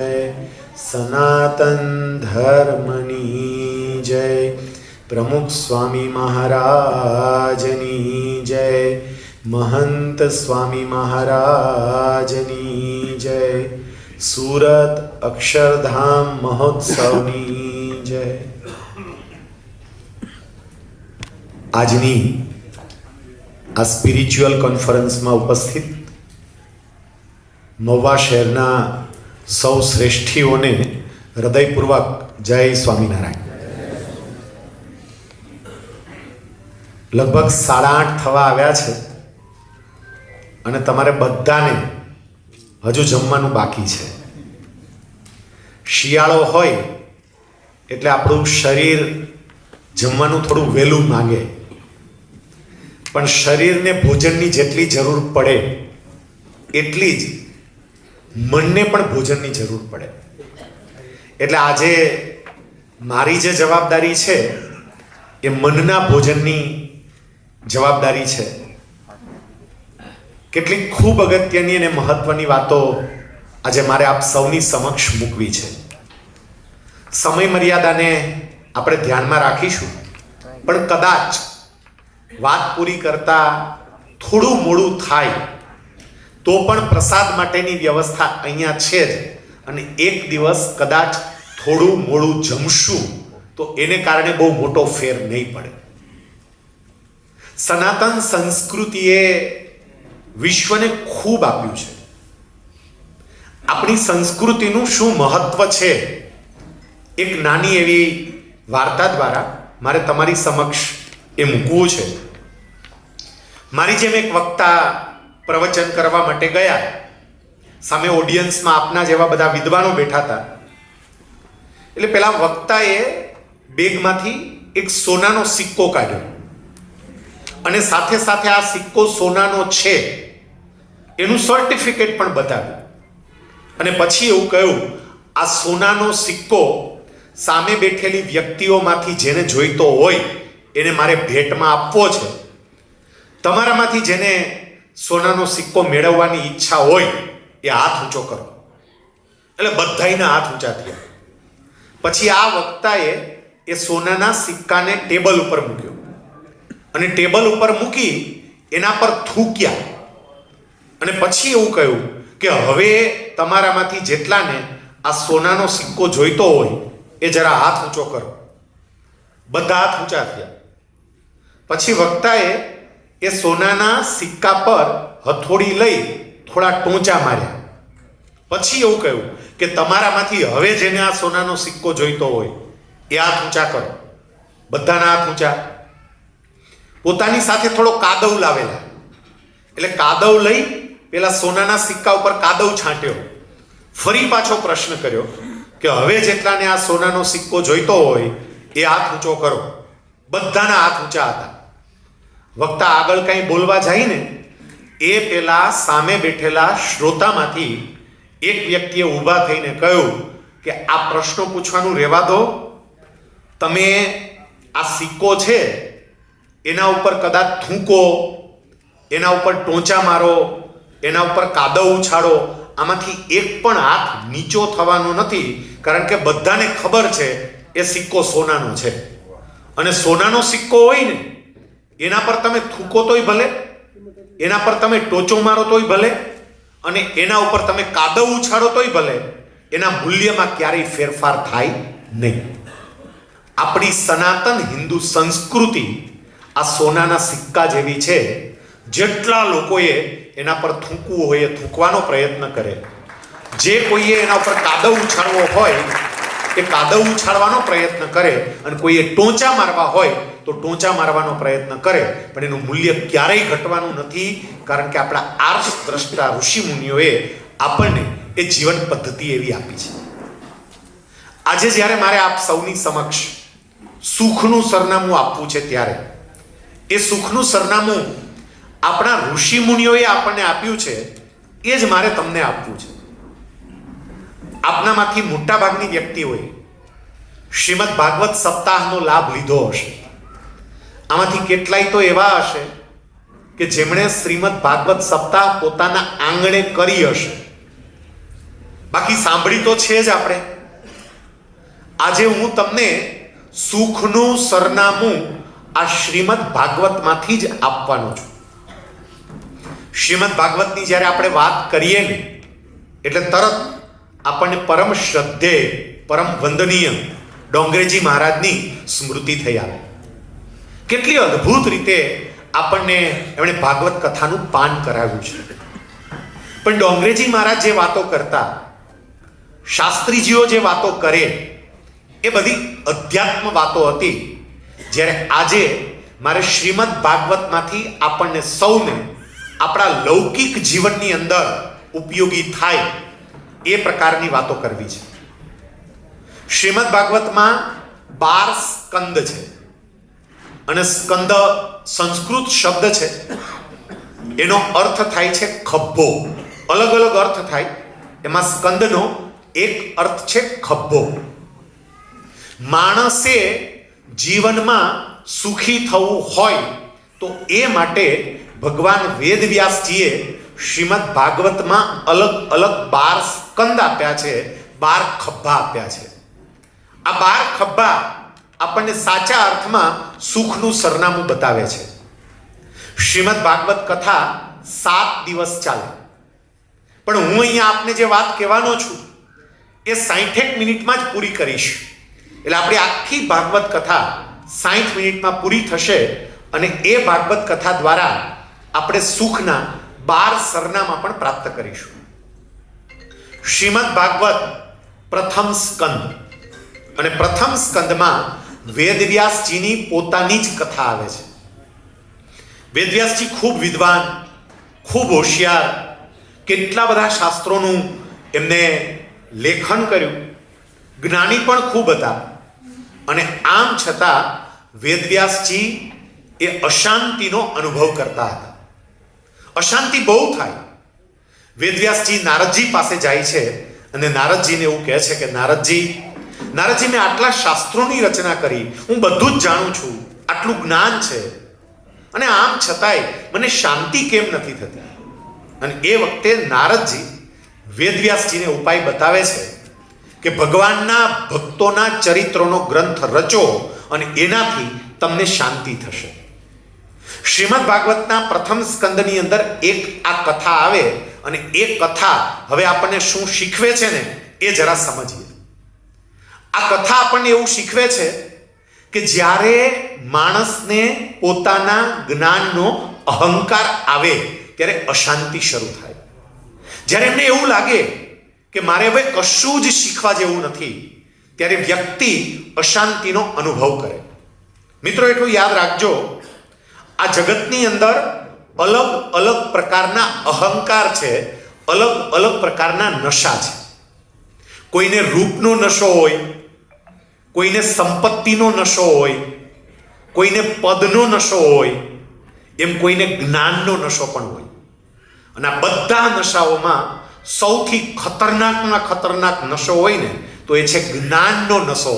સનાતન ધર્મની જય, પ્રમુખ સ્વામી મહારાજની જય, મહંત સ્વામી મહારાજની જય, સુરત અક્ષરધામ મહોત્સવની જય. આજની આ સ્પિરિચ્યુઅલ કોન્ફરન્સમાં ઉપસ્થિત મહુવા શહેરના સૌ શ્રેષ્ઠીઓને હૃદયપૂર્વક જય સ્વામિનારાયણ. લગભગ 8:30 થવા આવ્યા છે અને તમારે બધાને હજુ જમવાનું બાકી છે. શિયાળો હોય એટલે આપણું શરીર જમવાનું થોડું વહેલું માંગે, પણ શરીરને ભોજનની જેટલી જરૂર પડે એટલી જ મનને પણ ભોજનની જરૂર પડે. એટલે આજે મારી જે જવાબદારી છે એ મનના ભોજનની જવાબદારી છે. કેટલીક ખૂબ અગત્યની અને મહત્વની વાતો આજે મારે આપ સૌની સમક્ષ મૂકવી છે. સમય મર્યાદાને આપણે ધ્યાનમાં રાખીશું, પણ કદાચ વાત પૂરી કરતા થોડું મોડું થાય તો પણ પ્રસાદ માટેની વ્યવસ્થા અહીંયા છે જ, અને એક દિવસ કદાચ થોડું મોડું જમશું તો એને કારણે બહુ મોટો ફેર નહીં પડે. સનાતન સંસ્કૃતિએ વિશ્વને ખૂબ આપ્યું છે. આપણી સંસ્કૃતિનું શું મહત્વ છે એક નાની એવી વાર્તા દ્વારા મારે તમારી સમક્ષ એ મૂકવું છે. મારી જેમ એક વક્તા પ્રવચન કરવા માટે ગયા, સામે ઓડિયન્સમાં આપના જેવા બધા વિદ્વાનો બેઠા હતા. એટલે પેલા વક્તાએ બેગમાંથી એક સોનાનો સિક્કો કાઢ્યો અને સાથે સાથે આ સિક્કો સોનાનો છે એનું સર્ટિફિકેટ પણ બતાવ્યું, અને પછી એવું કહ્યું, આ સોનાનો સિક્કો સામે બેઠેલી વ્યક્તિઓમાંથી જેને જોઈતો હોય એને મારે ભેટમાં આપવો છે. તમારામાંથી જેને સોનાનો સિક્કો મેળવવાની ઈચ્છા હોય એ હાથ ઊંચો કરો. એટલે બધાયના હાથ ઊંચા થયા. પછી આ વક્તાએ એ સોનાના સિક્કાને ટેબલ ઉપર મૂક્યો અને ટેબલ ઉપર મૂકી એના પર થૂક્યા, અને પછી એવું કહ્યું કે હવે તમારામાંથી જેટલાને આ સોનાનો સિક્કો જોઈતો હોય એ જરા હાથ ઊંચો કરો. બધા હાથ ઊંચા થયા. પછી વક્તાએ એ સોનાના સિક્કા પર હથોડી લઈ થોડા ટોંચા માર્યા. પછી એવું કહ્યું કે તમારામાંથી હવે જેને આ સોનાનો સિક્કો જોઈતો હોય એ હાથ ઊંચા કરો. બધાના હાથ ઊંચા. પોતાની સાથે થોડો કાદવ લાવેલા, એટલે કાદવ લઈ પેલા સોનાના સિક્કા ઉપર કાદવ છાંટ્યો. ફરી પાછો પ્રશ્ન કર્યો કે હવે જેટલાને આ સોનાનો સિક્કો જોઈતો હોય એ હાથ ઊંચો કરો. બધાના હાથ ઊંચા હતા. વક્તા આગળ કંઈ બોલવા જાય ને એ પેલા સામે બેઠેલા શ્રોતામાંથી એક વ્યક્તિએ ઊભા થઈને કહ્યું કે આ પ્રશ્નો પૂછવાનું રહેવા દો, તમે આ સિક્કો છે એના ઉપર કદાચ થૂંકો, એના ઉપર ટોંચા મારો, એના ઉપર કાદવ ઉછાળો, આમાંથી એક પણ હાથ નીચો થવાનો નથી, કારણ કે બધાને ખબર છે એ સિક્કો સોનાનો છે. અને સોનાનો સિક્કો હોય ને એના પર તમે થૂકો તોય ભલે, એના પર તમે ટોચો મારો તોય ભલે, અને એના ઉપર તમે કાદવ ઉછાળો તોય ભલે, એના મૂલ્યમાં ક્યારેય ફેરફાર થાય નહીં. આપણી સનાતન હિન્દુ સંસ્કૃતિ આ સોનાના સિક્કા જેવી છે. જેટલા લોકોએ એના પર થૂંકવું હોય એ થૂંકવાનો પ્રયત્ન કરે, જે કોઈએ એના ઉપર કાદવ ઉછાળવો હોય એ કાદવ ઉછાળવાનો પ્રયત્ન કરે, અને કોઈએ ટોંચા મારવા હોય તો ટોંચા મારવાનો પ્રયત્ન કરે, પણ એનું મૂલ્ય ક્યારેય ઘટવાનું નથી, કારણ કે આપણા આર્ષ દ્રષ્ટા ઋષિ મુનિઓએ આપણને એ જીવન પદ્ધતિ એવી આપી છે. આજે જ્યારે મારે આપ સૌની સમક્ષ સુખનું સરનામું આપવું છે, ત્યારે એ સુખનું સરનામું આપણા ઋષિ મુનિઓએ આપણને આપ્યું છે એ જ મારે તમને આપવું છે. આપનામાંથી મોટા ભાગની વ્યક્તિઓએ શ્રીમદ ભાગવત સપ્તાહનો લાભ લીધો હશે. આમાંથી કેટલાય તો એવા હશે કે જેમણે શ્રીમદ ભાગવત સપ્તાહ પોતાના આંગણે કરી હશે. બાકી સાંભળી તો છે જ આપણે. આજે હું તમને સુખનું સરનામું આ શ્રીમદ ભાગવતમાંથી જ આપવાનો છું. શ્રીમદ ભાગવતની જ્યારે આપણે વાત કરીએ ને એટલે તરત આપણને પરમ શ્રદ્ધેય, પરમ વંદનીય ડોંગરેજી મહારાજની સ્મૃતિ થઈ આવે. કેટલી અદ્ભુત રીતે આપણને એમણે ભાગવત કથાનું પાન કરાવ્યું છે. પણ ડોંગરેજી મહારાજ જે વાતો કરતા, શાસ્ત્રીજીઓ જે વાતો કરે, એ બધી અધ્યાત્મ વાતો હતી. જ્યારે આજે મારે શ્રીમદ ભાગવતમાંથી આપણને સૌને આપણા લૌકિક જીવનની અંદર ઉપયોગી થાય એ પ્રકારની વાતો કરવી છે. શ્રીમદ ભાગવતમાં 12 સ્કંદ છે અને સ્કંદ સંસ્કૃત શબ્દ છે. એનો અર્થ થાય છે ખભ્ભો. અલગ અલગ અર્થ થાય. એમાં સ્કંદનો એક અર્થ છે ખભ્ભો. માણસે જીવનમાં સુખી થવું હોય તો એ માટે ભગવાન વેદવ્યાસજીએ શ્રીમદ ભાગવતમાં અલગ અલગ 12 સ્કંદ આપ્યા છે, 12 ખભા આપ્યા છે. આ 12 ખભા આપણને સાચા અર્થમાં સુખનું સરનામું બતાવે છે. શ્રીમદ ભાગવત કથા 7 દિવસ ચાલે, પણ હું અહીંયા આપને જે વાત કહેવાનો છું એ 60 મિનિટમાં જ પૂરી કરીશ. એટલે આપણી આખી ભાગવત કથા 60 મિનિટમાં પૂરી થશે અને એ ભાગવત કથા દ્વારા આપણે સુખના 12 સરનામા પણ પ્રાપ્ત કરીશું. શ્રીમદ ભાગવત પ્રથમ સ્કંદ, અને પ્રથમ સ્કંદમાં વેદવ્યાસજીની પોતાની જ કથા આવે છે. વેદવ્યાસજી ખૂબ વિદ્વાન, ખૂબ હોશિયાર, કેટલા બધા શાસ્ત્રોનું એમને લેખન કર્યું, જ્ઞાની પણ ખૂબ હતા. અને આમ છતાં વેદવ્યાસજી એ અશાંતિનો અનુભવ કરતા હતા. અશાંતિ બહુ થાય. વેદવ્યાસજી નારદજી પાસે જાય છે અને નારદજીને એવું કહે છે કે નારદજી મેં આટલા શાસ્ત્રોની રચના કરી, હું બધું જ જાણું છું, આટલું જ્ઞાન છે, અને આમ છતાંય મને શાંતિ કેમ નથી થતી? અને એ વખતે નારદજી વેદવ્યાસજીને ઉપાય બતાવે છે કે ભગવાનના ભક્તોના ચરિત્રોનો ગ્રંથ રચો અને એનાથી તમને શાંતિ થશે. શ્રીમદ ભાગવતના પ્રથમ સ્કંદની અંદર એક આ કથા આવે અને એ કથા હવે આપણને શું શીખવે છે ને એ જરા સમજીએ. આ કથા આપણને એવું શીખવે છે કે જ્યારે માણસને પોતાના જ્ઞાનનો અહંકાર આવે ત્યારે અશાંતિ શરૂ થાય. જ્યારે એમને એવું લાગે કે મારે હવે કશું જ શીખવા જેવું નથી, ત્યારે વ્યક્તિ અશાંતિનો અનુભવ કરે. મિત્રો, એટલું યાદ રાખજો, આ જગતની અંદર અલગ અલગ પ્રકારના અહંકાર છે, અલગ અલગ પ્રકારના નશા છે. કોઈને રૂપનો નશો હોય, કોઈને સંપત્તિનો નશો હોય, કોઈને પદનો નશો હોય, એમ કોઈને જ્ઞાનનો નશો પણ હોય. અને આ બધા નશાઓમાં સૌથી ખતરનાકમાં ખતરનાક નશો હોય ને તો એ છે જ્ઞાનનો નશો.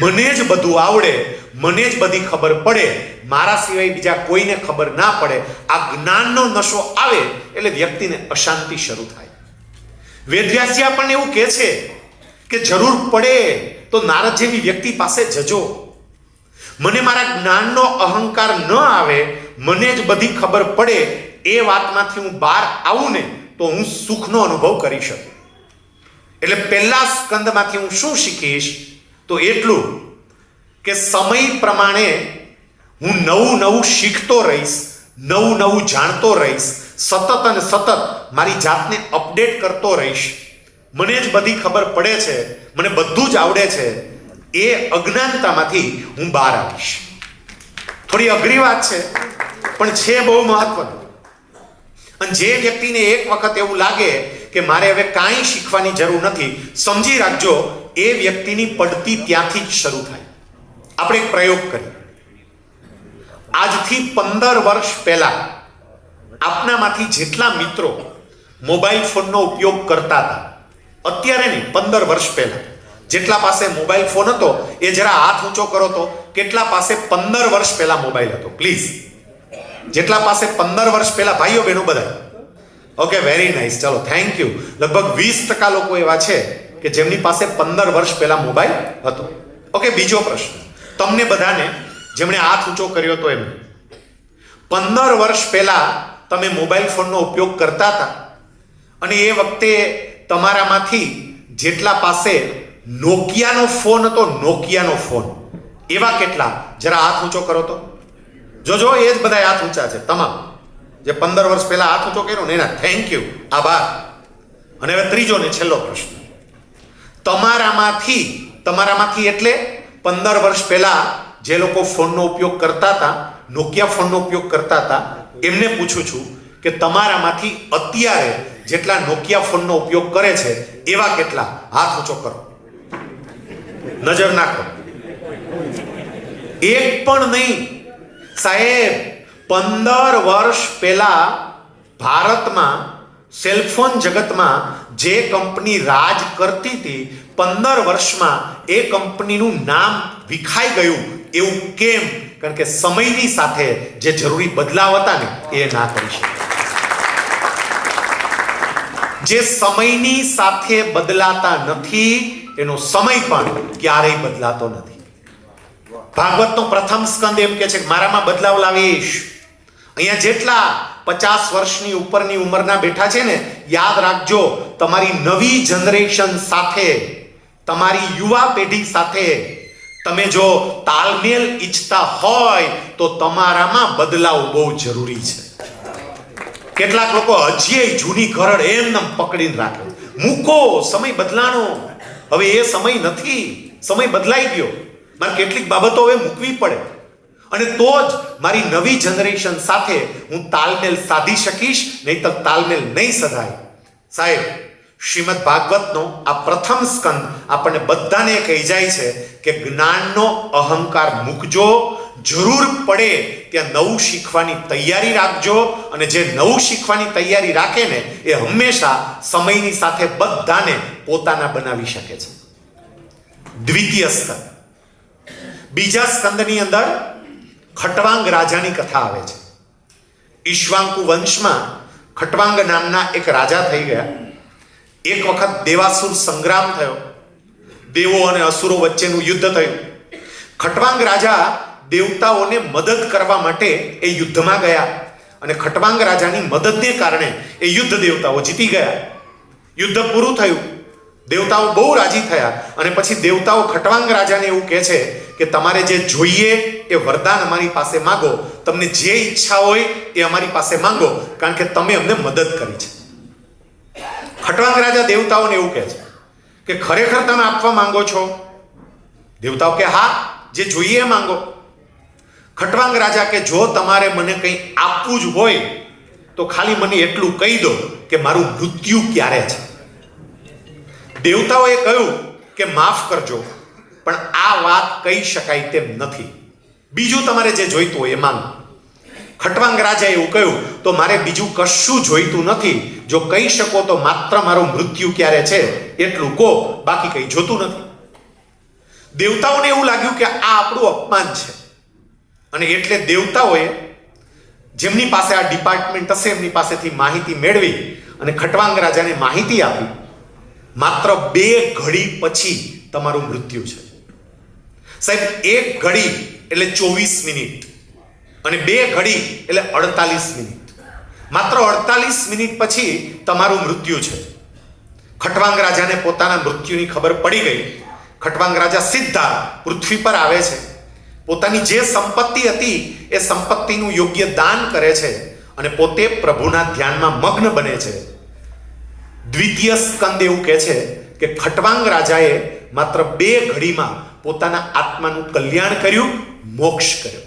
મને જ બધું આવડે, મને જ બધી ખબર પડે, મારા સિવાય બીજા કોઈને ખબર ના પડે. આ જ્ઞાનનો નશો આવે એટલે વ્યક્તિને અશાંતિ શરૂ થાય. વેદવ્યાસજી આપણને એવું કહે છે કે જરૂર પડે તો નારદ જેવી વ્યક્તિ પાસે જજો. મને મારા જ્ઞાનનો અહંકાર ન આવે, મને જ બધી ખબર પડે, એ વાતમાંથી હું બહાર આવું ને તો હું સુખનો અનુભવ કરી શકું. એટલે પહેલા સ્કંદમાંથી હું શું શીખીશ તો એટલું કે સમય પ્રમાણે હું નવું નવું શીખતો રહીશ, નવું નવું જાણતો રહીશ, સતત અને સતત મારી જાતને અપડેટ કરતો રહીશ. મને જ બધી ખબર પડે છે, મને બધું જ આવડે છે, એ અજ્ઞાનતામાંથી હું બહાર આવીશ. થોડી અઘરી વાત છે પણ છે બહુ મહત્વનું. અને જે વ્યક્તિને એક વખત એવું લાગે કે મારે હવે કાંઈ શીખવાની જરૂર નથી, સમજી રાખજો એ વ્યક્તિની પડતી ત્યાંથી જ શરૂ થાય. આપણે એક પ્રયોગ કરીએ. આજથી 15 વર્ષ પહેલા આપનામાંથી જેટલા મિત્રો મોબાઈલ ફોનનો ઉપયોગ કરતા હતા, અત્યારે નહીં, 15 વર્ષ પહેલા જેટલા પાસે મોબાઈલ ફોન હતો એ જરા હાથ ઊંચો કરો તો કેટલા પાસે 15 વર્ષ પહેલા મોબાઈલ હતો? પ્લીઝ, જેટલા પાસે 15 વર્ષ પહેલા, ભાઈઓ બહેનો બધા ઓકે, વેરી નાઇસ. ચલો, થેન્ક યુ. લગભગ 20% લોકો એવા છે કે જેમની પાસે 15 વર્ષ પહેલા મોબાઈલ હતો. ઓકે, બીજો પ્રશ્ન તમને બધાને, જેમણે હાથ ઊંચો કર્યો હતો એમને. 15 વર્ષ પહેલા તમે મોબાઈલ ફોનનો ઉપયોગ કરતા હતા અને એ વખતે તમારામાંથી જેટલા પાસે નોકિયાનો ફોન હતો, નોકિયાનો ફોન, એવા કેટલા? જરા હાથ ઊંચો કરો તો. જોજો, એ જ બધા હાથ ઊંચા છે તમામ. જે 15 વર્ષ પહેલા હાથ ઊંચો કર્યો ને એના થેન્ક યુ, આભાર. અને હવે ત્રીજો ને છેલ્લો પ્રશ્ન. તમારામાંથી એટલે 15 વર્ષ પહેલા જે લોકો ફોનનો ઉપયોગ કરતા હતા, નોકિયા ફોનનો ઉપયોગ કરતા હતા, એમને પૂછું છું કે તમારામાંથી અત્યારે જેટલા નોકિયા ફોનનો ઉપયોગ કરે છે એવા કેટલા? હાથ ઊંચો કરો, નજર નાખો. એક પણ નહીં સાહેબ. 15 વર્ષ પહેલા ભારતમાં સેલફોન જગતમાં જે કંપની રાજ કરતી હતી, 15 વર્ષમાં એ કંપનીનું નામ વિખાઈ ગયું. એવું કેમ? કારણ કે સમયની સાથે જે જરૂરી બદલાવ હતા ને એ ના કરી શકે. જે સમયની સાથે બદલાતા નથી એનો સમય પણ ક્યારેય બદલાતો નથી. ભાગવતનો પ્રથમ સ્કંદ એમ કે છે કે મારામાં બદલાવ લાવીશ. અહીંયા જેટલા 50 વર્ષની ઉપરની ઉંમરના બેઠા છે ને, યાદ રાખજો, તમારી નવી જનરેશન સાથે, તમારી યુવા પેઢી સાથે તમે જો તાલમેલ ઈચ્છતા હોય તો તમારામાં બદલાવ બહુ જરૂરી છે. કેટલાક લોકો હજી જૂની ઘરડ એમને પકડીને રાખે. મૂકો, સમય બદલાનો. હવે એ સમય નથી, સમય બદલાઈ ગયો. મારે કેટલીક બાબતો હવે મૂકવી પડે અને તો જ મારી નવી જનરેશન સાથે હું તાલમેલ સાધી શકીશ, નહીં તો તાલમેલ નહીં સધાય. સાહેબ, શ્રીમદ ભાગવતનો આ પ્રથમ સ્કંદ આપણને બધાને કહી જાય છે કે જ્ઞાનનો અહંકાર મૂકજો, જરૂર પડે ત્યાં નવું શીખવાની તૈયારી રાખજો, અને જે નવું શીખવાની તૈયારી રાખે ને એ હંમેશા સમયની સાથે બધાને પોતાના બનાવી શકે છે. દ્વિતીય સ્કંદ. બીજા સ્કંદની અંદર ખટવાંગ રાજાની કથા આવે છે. ઈશ્વાંકુ વંશમાં ખટવાંગ નામના એક રાજા થઈ ગયા. એક વખત દેવાસુર સંગ્રામ થયો, દેવો અને અસુરો વચ્ચેનું યુદ્ધ થયું. ખટવાંગ રાજા દેવતાઓને મદદ કરવા માટે એ યુદ્ધમાં ગયા અને ખટવાંગ રાજાની મદદને કારણે એ યુદ્ધ દેવતાઓ જીતી ગયા. યુદ્ધ પૂરું થયું, દેવતાઓ બહુ રાજી થયા અને પછી દેવતાઓ ખટવાંગ રાજાને એવું કહે છે કે તમારે જે જોઈએ એ વરદાન અમારી પાસે માંગો, તમને જે ઈચ્છા હોય એ અમારી પાસે માંગો, કારણ કે તમે અમને મદદ કરી છે. ખટવાંગ રાજા દેવતાઓને એવું કહે છે કે ખરેખર તમે આપવા માંગો છો? દેવતાઓ કે હા, જે જોઈએ એ માંગો. ખટવાંગ રાજા કે જો તમારે મને કંઈ આપવું જ હોય તો ખાલી મને એટલું કહી દો કે મારું મૃત્યુ ક્યારે છે. દેવતાઓએ કહ્યું કે માફ કરજો, પણ આ વાત કહી શકાય તેમ નથી. બીજું તમારે જે જોઈતું હોય એ માંગો. ખટવાંગ રાજાએ એવું કહ્યું તો મારે બીજું કશું જોઈતું નથી. જો કહી શકો તો માત્ર મારું મૃત્યુ ક્યારે છે એટલું કહો, બાકી કંઈ જોતું નથી. દેવતાઓને એવું લાગ્યું કે આ આપણું અપમાન છે અને એટલે દેવતાઓએ જેમની પાસે આ ડિપાર્ટમેન્ટ હશે એમની પાસેથી માહિતી મેળવી અને ખટવાંગ રાજાને માહિતી આપી, માત્ર 2 ઘડી પછી તમારું મૃત્યુ છે. સાહેબ, 1 ઘડી એટલે 24 મિનિટ અને 2 ઘડી એટલે 48 મિનિટ. માત્ર 48 મિનિટ પછી તમારું મૃત્યુ છે. ખટવાંગ રાજાને પોતાના મૃત્યુની ખબર પડી ગઈ. ખટવાંગ રાજા સીધા પૃથ્વી પર આવે છે, પોતાની જે સંપત્તિ હતી એ સંપત્તિનું યોગ્ય દાન કરે છે અને પોતે પ્રભુના ધ્યાનમાં મગ્ન બને છે. દ્વિતીય સ્કંદ એવું કહે છે કે ખટવાંગ રાજાએ માત્ર 2 ઘડીમાં પોતાના આત્માનું કલ્યાણ કર્યું, મોક્ષ કર્યો.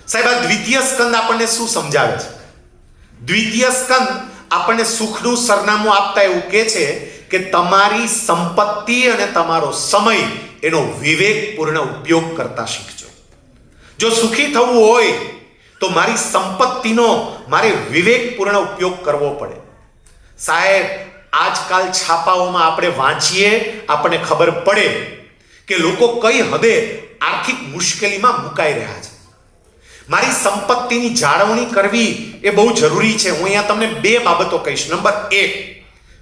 સાહેબ, આ દ્વિતીય સ્કંદ આપણને શું સમજાવે છે? દ્વિતીય સ્કંદ આપણને સુખનું સરનામું આપતા એવું કહે છે કે તમારી સંપત્તિ અને તમારો સમય એનો વિવેકપૂર્ણ ઉપયોગ કરતા શીખજો. જો સુખી થવું હોય તો મારી સંપત્તિનો મારે વિવેકપૂર્ણ ઉપયોગ કરવો પડે. સાહેબ, આજકાલ છાપાઓમાં આપણે વાંચીએ, આપણને ખબર પડે કે લોકો કઈ હદે આર્થિક મુશ્કેલીમાં મુકાઈ રહ્યા છે. મારી સંપત્તિની જાળવણી કરવી એ બહુ જરૂરી છે. હું અહીંયા તમને બે બાબતો કહીશ. નંબર 1,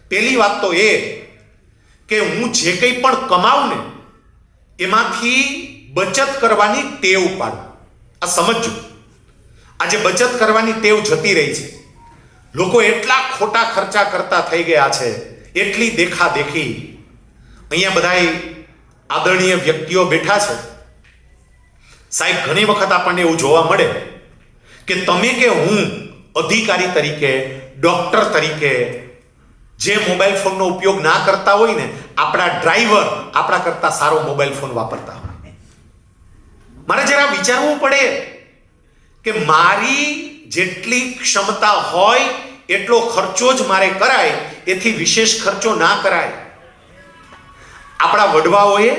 પહેલી વાત તો એ કે હું જે કંઈ પણ કમાઉં ને એમાંથી બચત કરવાની ટેવ પાડું. આ સમજજો, આજે બચત કરવાની ટેવ જતી રહી છે. લોકો એટલા ખોટા ખર્ચા કરતા થઈ ગયા છે, એટલી દેખાદેખી. અહીંયા બધા આદરણીય વ્યક્તિઓ બેઠા છે. સાહેબ, ઘણી વખત આપણને એવું જોવા મળે કે તમે કે હું અધિકારી તરીકે, ડોક્ટર તરીકે જે મોબાઈલ ફોનનો ઉપયોગ ના કરતા હોય ને, આપણા ડ્રાઈવર આપણા કરતા સારો મોબાઈલ ફોન વાપરતા હોય. મારે જરા વિચારવું પડે કે મારી જેટલી ક્ષમતા હોય એટલો ખર્ચો જ મારે કરાય, એથી વિશેષ ખર્ચો ના કરાય. આપણા વડવાઓએ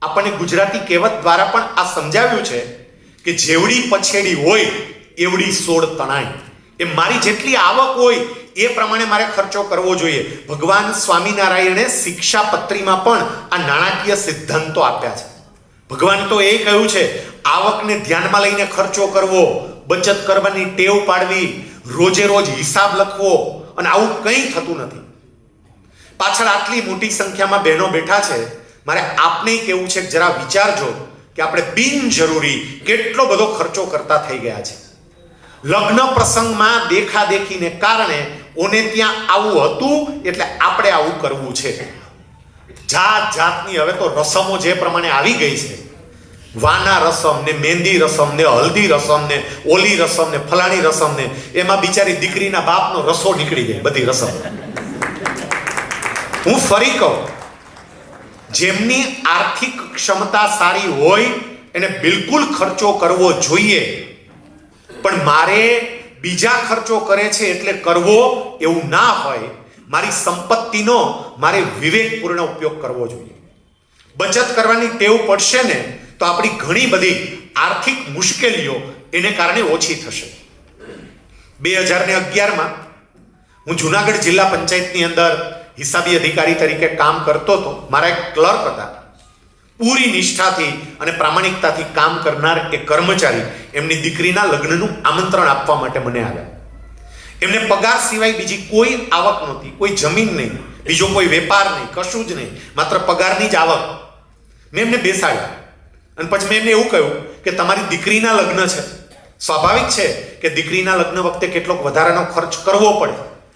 આપણને ગુજરાતી કહેવત દ્વારા પણ આ સમજાવ્યું છે કે જેવડી પછેડી હોય એવડી સોળ તણાય. એ મારી જેટલી આવક હોય એ પ્રમાણે મારે ખર્ચો કરવો જોઈએ. ભગવાન સ્વામિનારાયણે શિક્ષાપત્રીમાં પણ આ નાણાકીય સિદ્ધાંતો આપ્યા છે. ભગવાન તો એ કહ્યું છે, આવકને ધ્યાનમાં લઈને ખર્ચો કરવો, બચત કરવાની ટેવ પાડવી, રોજે રોજ હિસાબ લખવો, અને આવું કંઈ થતું નથી. પાછળ આટલી મોટી સંખ્યામાં બહેનો બેઠા છે. મારે આપને કહેવું છે કે જરા વિચારજો કે આપણે બિનજરૂરી કેટલો બધો ખર્ચો કરતા થઈ ગયા છે. લગ્ન પ્રસંગમાં દેખાદેખીને કારણે ઓને ત્યાં આવું હતું એટલે આપણે આવું કરવું છે. જાત જાતની હવે તો રસમો જે પ્રમાણે આવી ગઈ છે, વાના રસમ ને મહેંદી રસમ ને હલ્દી રસમ ને ઓલી રસમ ને ફલાણી રસમ ને, એમાં બિચારી દીકરીના બાપનો રસો નીકળી જાય બધી રસમ. હું ફરી કહું, જેમની આર્થિક ક્ષમતા સારી હોય એને બિલકુલ ખર્ચો કરવો જોઈએ, પણ મારે બીજા ખર્ચો કરે છે એટલે કરવો એવું ના હોય. મારી સંપત્તિનો મારે વિવેકપૂર્ણ ઉપયોગ કરવો જોઈએ. બચત કરવાની ટેવ પડશે ને તો આપણી ઘણી બધી આર્થિક મુશ્કેલીઓ એને કારણે ઓછી થશે. 2011માં હું જુનાગઢ જિલ્લા પંચાયતની અંદર હિસાબી અધિકારી તરીકે કામ કરતો હતો. મારા એક ક્લર્ક હતા, પૂરી નિષ્ઠાથી અને પ્રામાણિકતાથી કામ કરનાર એક કર્મચારી. એમની દીકરીના લગ્નનું આમંત્રણ આપવા માટે મને આવ્યા. એમને પગાર સિવાય બીજી કોઈ આવક નહોતી, કોઈ જમીન નહીં, બીજો કોઈ વેપાર નહીં, કશું જ નહીં, માત્ર પગારની જ આવક. મેં એમને બેસાડ્યા અને પછી મેં એમને એવું કહ્યું કે તમારી દીકરીના લગ્ન છે, સ્વાભાવિક છે કે દીકરીના લગ્ન વખતે કેટલોક વધારાનો ખર્ચ કરવો પડે.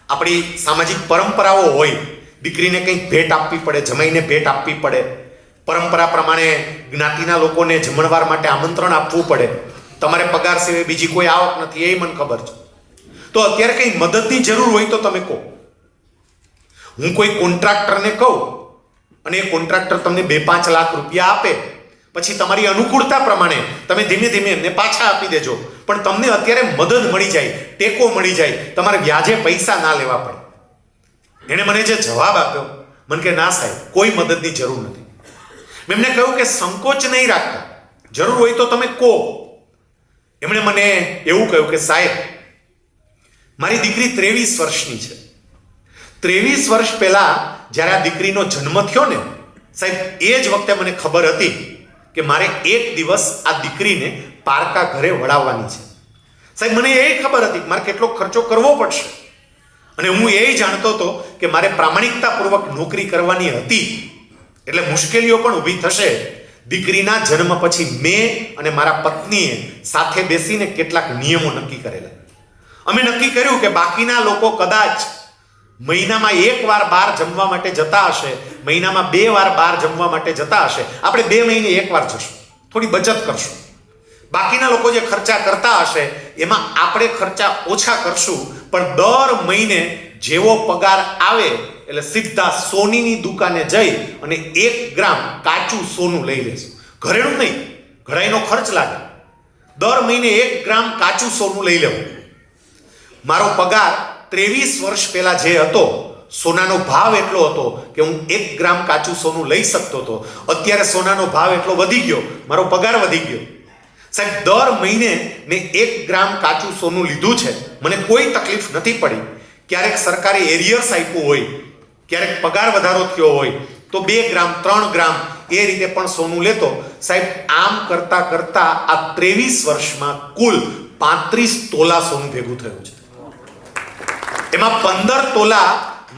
આપણી સામાજિક પરંપરાઓ હોય, દીકરીને કંઈક ભેટ આપવી પડે, જમાઈને ભેટ આપવી પડે, પરંપરા પ્રમાણે જ્ઞાતિના લોકોને જમણવાર માટે આમંત્રણ આપવું પડે. તમારે પગાર સિવાય બીજી કોઈ આવક નથી, એ મને ખબર છે. તો અત્યારે કંઈ મદદની જરૂર હોય તો તમે કહો. હું કોઈ કોન્ટ્રાક્ટરને કહું અને એ કોન્ટ્રાક્ટર તમને 2-5 લાખ રૂપિયા આપે, પછી તમારી અનુકૂળતા પ્રમાણે તમે ધીમે ધીમે એમને પાછા આપી દેજો, પણ તમને અત્યારે મદદ મળી જાય, ટેકો મળી જાય, તમારે વ્યાજે પૈસા ના લેવા પડે. એણે મને જે જવાબ આપ્યો, મને કે ના સાહેબ, કોઈ મદદની જરૂર નથી. મેં એમને કહ્યું કે સંકોચ નહીં રાખતા, જરૂર હોય તો તમે કહો. એમણે મને એવું કહ્યું કે સાહેબ, મારી દીકરી 23 વર્ષની છે. 23 વર્ષ પહેલા જ્યારે આ દીકરીનો જન્મ થયો ને સાહેબ, એ જ વખતે મને ખબર હતી કે મારે એક દિવસ આ દીકરીને પારકા ઘરે વળાવવાની છે. સાહેબ, મને એ ખબર હતી કે મારે કેટલો ખર્ચો કરવો પડશે, અને હું એ જાણતો હતો કે મારે પ્રામાણિકતાપૂર્વક નોકરી કરવાની હતી, એટલે મુશ્કેલીઓ પણ ઊભી થશે. દીકરીના જન્મ પછી મેં અને મારા પત્નીએ સાથે બેસીને કેટલાક નિયમો નક્કી કરેલા. અમે નક્કી કર્યું કે બાકીના લોકો કદાચ મહિનામાં 1 વાર બહાર જમવા માટે જતા હશે, મહિનામાં 2 વાર બહાર જમવા માટે જતા હશે, આપણે 2 મહિને 1 વાર જશું, થોડી બચત કરશું. બાકીના લોકો જે ખર્ચા કરતા હશે એમાં આપણે ખર્ચા ઓછા કરશું, પણ દર મહિને જેવો પગાર આવે એટલે સીધા સોનીની દુકાને જઈ અને 1 ગ્રામ કાચું સોનું લઈ લેશું. ઘરેણું નહીં, ઘડાઈનો ખર્ચ લાગે. દર મહિને 1 ગ્રામ કાચું સોનું લઈ લેવું. મારો પગાર 23 વર્ષ પહેલા જે હતો, સોનાનો ભાવ એટલો હતો કે હું 1 ગ્રામ કાચું સોનું લઈ શકતો હતો. અત્યારે સોનાનો ભાવ એટલો વધી ગયો, મારો પગાર વધી ગયો. સાહેબ, દર મહિને મેં 1 ગ્રામ કાચું સોનું લીધું છે, મને કોઈ તકલીફ નથી પડી. ક્યારેક સરકારે એરિયર્સ આપ્યું હોય, ક્યારેક પગાર વધારો થયો હોય, તો 2 ગ્રામ 3 ગ્રામ એ રીતે પણ સોનું લેતો. સાહેબ આમ કરતા કરતા આ 23 વર્ષમાં કુલ 35 તોલા સોનું ભેગું થયું છે. એમાં 15 તોલા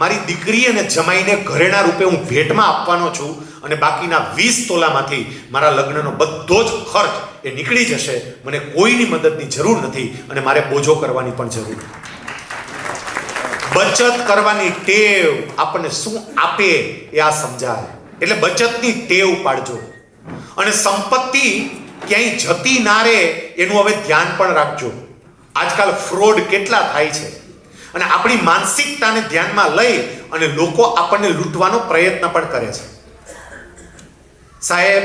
મારી દીકરી અને જમાઈને ઘરેણા રૂપે હું ભેટમાં આપવાનો છું અને બાકીના 20 તોલામાંથી મારા લગ્નનો બધો જ ખર્ચ એ નીકળી જશે. મને કોઈની મદદની જરૂર નથી અને મારે બોજો કરવાની પણ જરૂર નથી. બચત કરવાની ટેવ આપણને શું આપે એ આ સમજાય. એટલે બચતની ટેવ પાડજો અને સંપત્તિ ક્યાંય જતી ના રહે એનું હવે ધ્યાન પણ રાખજો. આજકાલ ફ્રોડ કેટલા થાય છે અને આપણી માનસિકતાને ધ્યાનમાં લઈ અને લોકો આપણને લૂંટવાનો પ્રયત્ન પણ કરે છે. સાહેબ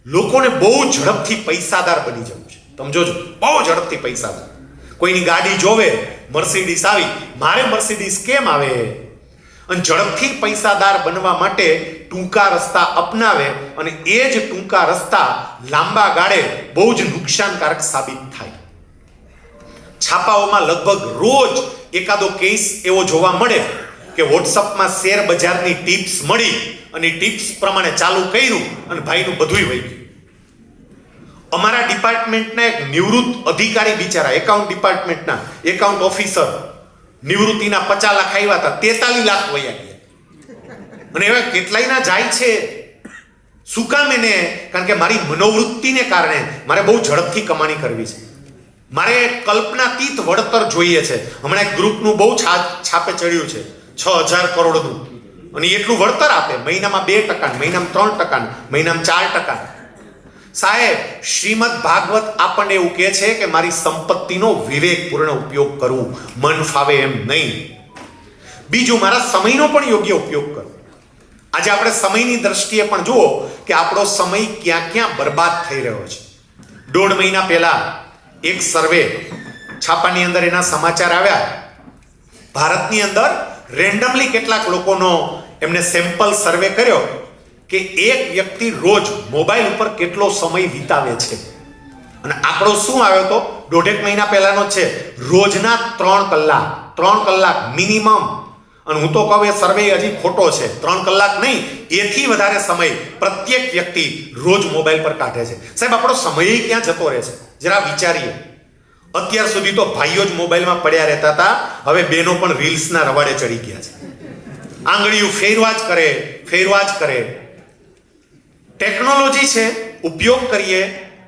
લોકોને બહુ ઝડપથી પૈસાદાર બની જવું છે. તમે જોજો, બહુ ઝડપથી પૈસાદાર. કોઈની ગાડી જોવે, મર્સિડીઝ આવી, મારે મર્સિડીઝ કેમ આવે? અને ઝડપથી પૈસાદાર બનવા માટે ટૂંકા રસ્તા અપનાવે અને એ જ ટૂંકા રસ્તા લાંબા ગાળે બહુ જ નુકસાનકારક સાબિત થાય. છાપાઓમાં લગભગ રોજ એકાદો કેસ એવો જોવા મળે કે વોટ્સઅપમાં શેર બજારની ટિપ્સ મળી અને ટિપ્સ પ્રમાણે ચાલુ કર્યું અને ભાઈનું બધુંય વહી ગયું. અમારા ડિપાર્ટમેન્ટના એક નિવૃત્ત અધિકારી બિચારા એકાઉન્ટ ડિપાર્ટમેન્ટના એકાઉન્ટ ઓફિસર નિવૃત્તિના 50 લાખ આવ્યા હતા, 43 લાખ વયા ગયા. અને એવા કેટલાયના જાય છે. શું કામ? એને કારણ કે મારી મનોવૃત્તિને કારણે મારે બહુ ઝડપથી કમાણી કરવી છે. મારે કલ્પનાતીત વળતર જોઈએ છે. હમણાં એક ગ્રુપનું બહુ છાપે ચડ્યું છે 6000 કરોડનું અને એટલું વળતર આપે. મહિનામાં 2%, મહિનામાં 3%, મહિનામાં 4%. સાહેબ શ્રીમદ ભાગવત આપણને એવું કહે છે કે મારી સંપત્તિનો વિવેકપૂર્ણ ઉપયોગ કરવું, મન ફાવે એમ નહીં. બીજું, મારા સમયનો પણ યોગ્ય ઉપયોગ કરવો. આજે આપણે સમયની દ્રષ્ટિએ પણ જુઓ કે આપણો સમય ક્યાં ક્યાં બરબાદ થઈ રહ્યો છે. 1.5 મહિના પહેલા એક સર્વે છાપાની અંદર એના સમાચાર આવ્યા. ભારતની અંદર રેન્ડમલી કેટલાક લોકોનો એમને સેમ્પલ સર્વે કર્યો કે એક વ્યક્તિ રોજ મોબાઈલ ઉપર કેટલો સમય વિતાવે છે. અને આંકડો શું આવ્યો તો 1.5 મહિના પહેલાનો છે. રોજના 3 કલાક મિનિમમ. અને હું તો કહું એ સર્વે હજી ખોટો છે. 3 કલાક નહીં, એથી વધારે સમય પ્રત્યેક વ્યક્તિ રોજ મોબાઈલ પર કાઢે છે. સાહેબ આપણો સમય ક્યાં જતો રહે છે જરા વિચારીએ. અત્યાર સુધી તો ભાઈઓ જ મોબાઈલમાં પડ્યા રહેતા હતા, હવે બહેનો પણ રીલ્સના રવાડે ચડી ગયા છે. આંગળીઓ ફેરવા જ કરે. ટેકનોલોજી છે, ઉપયોગ કરીએ,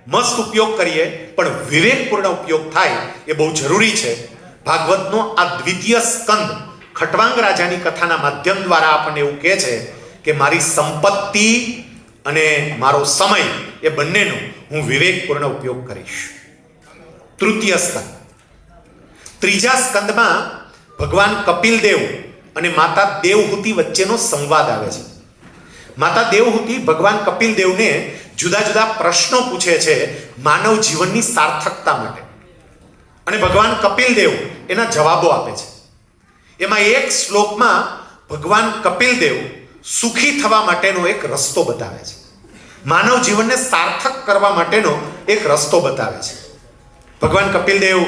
મસ્ત ઉપયોગ કરીએ, પણ વિવેકપૂર્ણ ઉપયોગ થાય એ બહુ જરૂરી છે. ભાગવતનો આ 2ય સ્કંદ ખટવાંગ રાજાની કથાના માધ્યમ દ્વારા આપણને એવું કહે છે કે મારી સંપત્તિ અને મારો સમય એ બંનેનો હું વિવેકપૂર્ણ ઉપયોગ કરીશ. 3ય સ્કંદ. 3જા સ્કંદમાં ભગવાન કપિલ દેવ અને માતા દેવહૂતિ વચ્ચેનો સંવાદ આવે છે. માતા દેવહૂતિ ભગવાન કપિલ દેવને જુદા જુદા પ્રશ્નો પૂછે છે માનવ જીવનની સાર્થકતા માટે અને ભગવાન કપિલ દેવ એના જવાબો આપે છે. એમાં એક શ્લોકમાં ભગવાન કપિલ દેવ સુખી થવા માટેનો એક રસ્તો બતાવે છે. માનવ જીવનને સાર્થક કરવા માટેનો એક રસ્તો બતાવે છે. ભગવાન કપિલ દેવ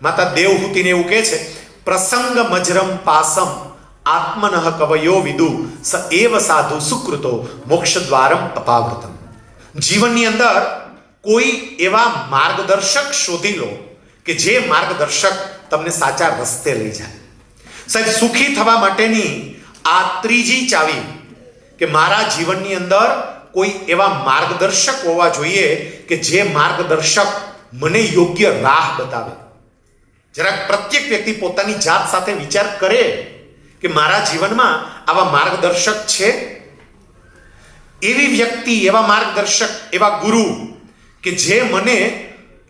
માતા દેવહૂતિને એવું કહે છે, પ્રસંગ મજરમ પાસમ આત્મનઃ કવયો વિદુ સ એવ સાધુ સુકૃતો મોક્ષ દ્વારમ અપાવૃતમ. જીવનની અંદર કોઈ એવા માર્ગદર્શક શોધી લો કે જે માર્ગદર્શક તમને સાચા રસ્તે લઈ જાય. સાહેબ સુખી થવા માટેની આ 3જી ચાવી કે મારા જીવનની અંદર કોઈ એવા માર્ગદર્શક હોવા જોઈએ કે જે માર્ગદર્શક મને યોગ્ય રાહ બતાવે. જરાક પ્રત્યેક વ્યક્તિ પોતાની જાત સાથે વિચાર કરે કે મારા જીવનમાં આવા માર્ગદર્શક છે. એવી વ્યક્તિ, એવા માર્ગદર્શક, એવા ગુરુ કે જે મને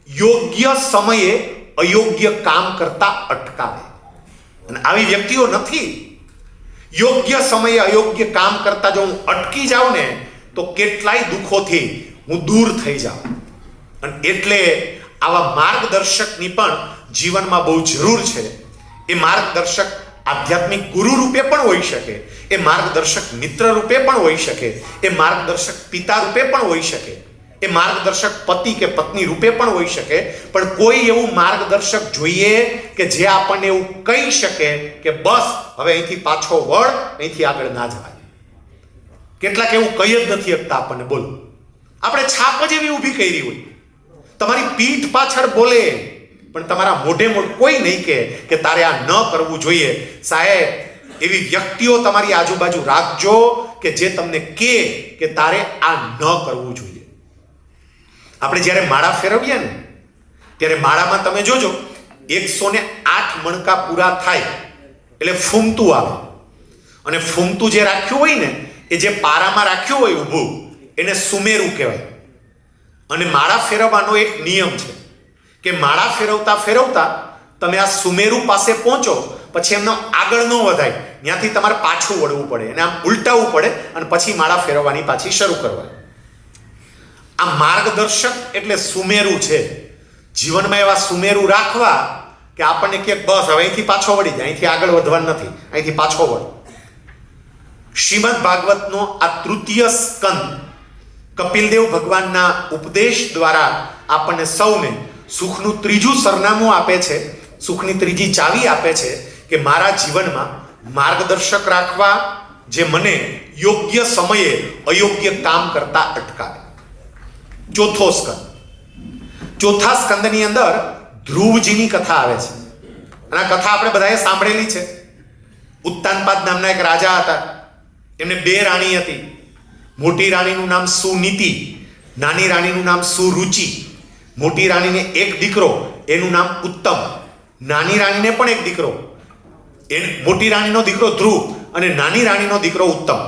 યોગ્ય સમયે અયોગ્ય કામ કરતા અટકાવે. અને આવી વ્યક્તિઓ નથી. યોગ્ય સમયે અયોગ્ય કામ કરતા જો હું અટકી જાઉં ને તો કેટલાય દુઃખોથી હું દૂર થઈ જાઉં. અને એટલે આવા માર્ગદર્શકની પણ જીવનમાં બહુ જરૂર છે. એ માર્ગદર્શક આધ્યાત્મિક ગુરુ રૂપે પણ હોઈ શકે, એ માર્ગદર્શક મિત્ર રૂપે પણ હોઈ શકે, એ માર્ગદર્શક પિતા રૂપે પણ હોઈ શકે, એ માર્ગદર્શક પતિ કે પત્ની રૂપે પણ હોઈ શકે. પણ કોઈ એવું માર્ગદર્શક જોઈએ કે જે આપણને એવું કહી શકે કે બસ હવે અહીંથી પાછો વળ, અહીંથી આગળ ના જવાય. કેટલાક એવું કહી જ નથી શકતા આપણને. બોલો, આપણે છાપ જ એવી ઊભી કરી હોય, તમારી પીઠ પાછળ બોલે, પણ તમારા મોઢે કોઈ નહીં કે તારે આ ન કરવું જોઈએ. સાહેબ, એવી વ્યક્તિઓ તમારી આજુબાજુ રાખજો કે જે તમને કે તારે આ ન કરવું જોઈએ. આપણે જ્યારે માળા ફેરવીએ ને ત્યારે માળામાં તમે જોજો 108 મણકા પૂરા થાય એટલે ફૂમતું આવે, અને ફૂમતું જે રાખ્યું હોય ને એ જે પારામાં રાખ્યું હોય ઊભું એને સુમેરું કહેવાય. અને માળા ફેરવવાનો એક નિયમ છે કે માળા ફેરવતા ફેરવતા તમે આ સુમેરુ પાસે પહોંચો પછી એમનો આગળ ન વધાય, ત્યાંથી તમારે પાછું વળવું પડે અને આમ ઉલટાવવું પડે અને પછી માળા ફેરવવાની પાછી શરૂ કરવાની. આ માર્ગદર્શક એટલે સુમેરુ છે. જીવનમાં એવા સુમેરુ રાખવા કે આપણને કે બસ હવે અહીંથી પાછો વળી જાય, અહીંથી આગળ વધવાનું નથી, અહીંથી પાછો વળ. શ્રીમદ ભાગવતનો આ તૃતીય સ્કંદ કપિલદેવ ભગવાનના ઉપદેશ દ્વારા આપણને સૌને સુખનું ત્રીજું સરનામું આપે છે, સુખની ત્રીજી ચાવી આપે છે કે મારા જીવનમાં માર્ગદર્શક રાખવા જે મને યોગ્ય સમયે અયોગ્ય કામ કરતા અટકાવે. ચોથો સ્કંદ. ચોથા સ્કંદની અંદર ધ્રુવજીની કથા આવે છે, અને આ કથા આપણે બધાએ સાંભળેલી છે. ઉત્તાનપાદ નામના એક રાજા હતા, એમને 2 રાણી હતી. મોટી રાણીનું નામ સુનીતિ, નાની રાણીનું નામ સુરુચિ. મોટી રાણીને એક દીકરો, એનું નામ ઉત્તમ. નાની રાણીને પણ એક દીકરો, મોટી રાણીનો દીકરો ધ્રુવ અને નાની રાણીનો દીકરો ઉત્તમ.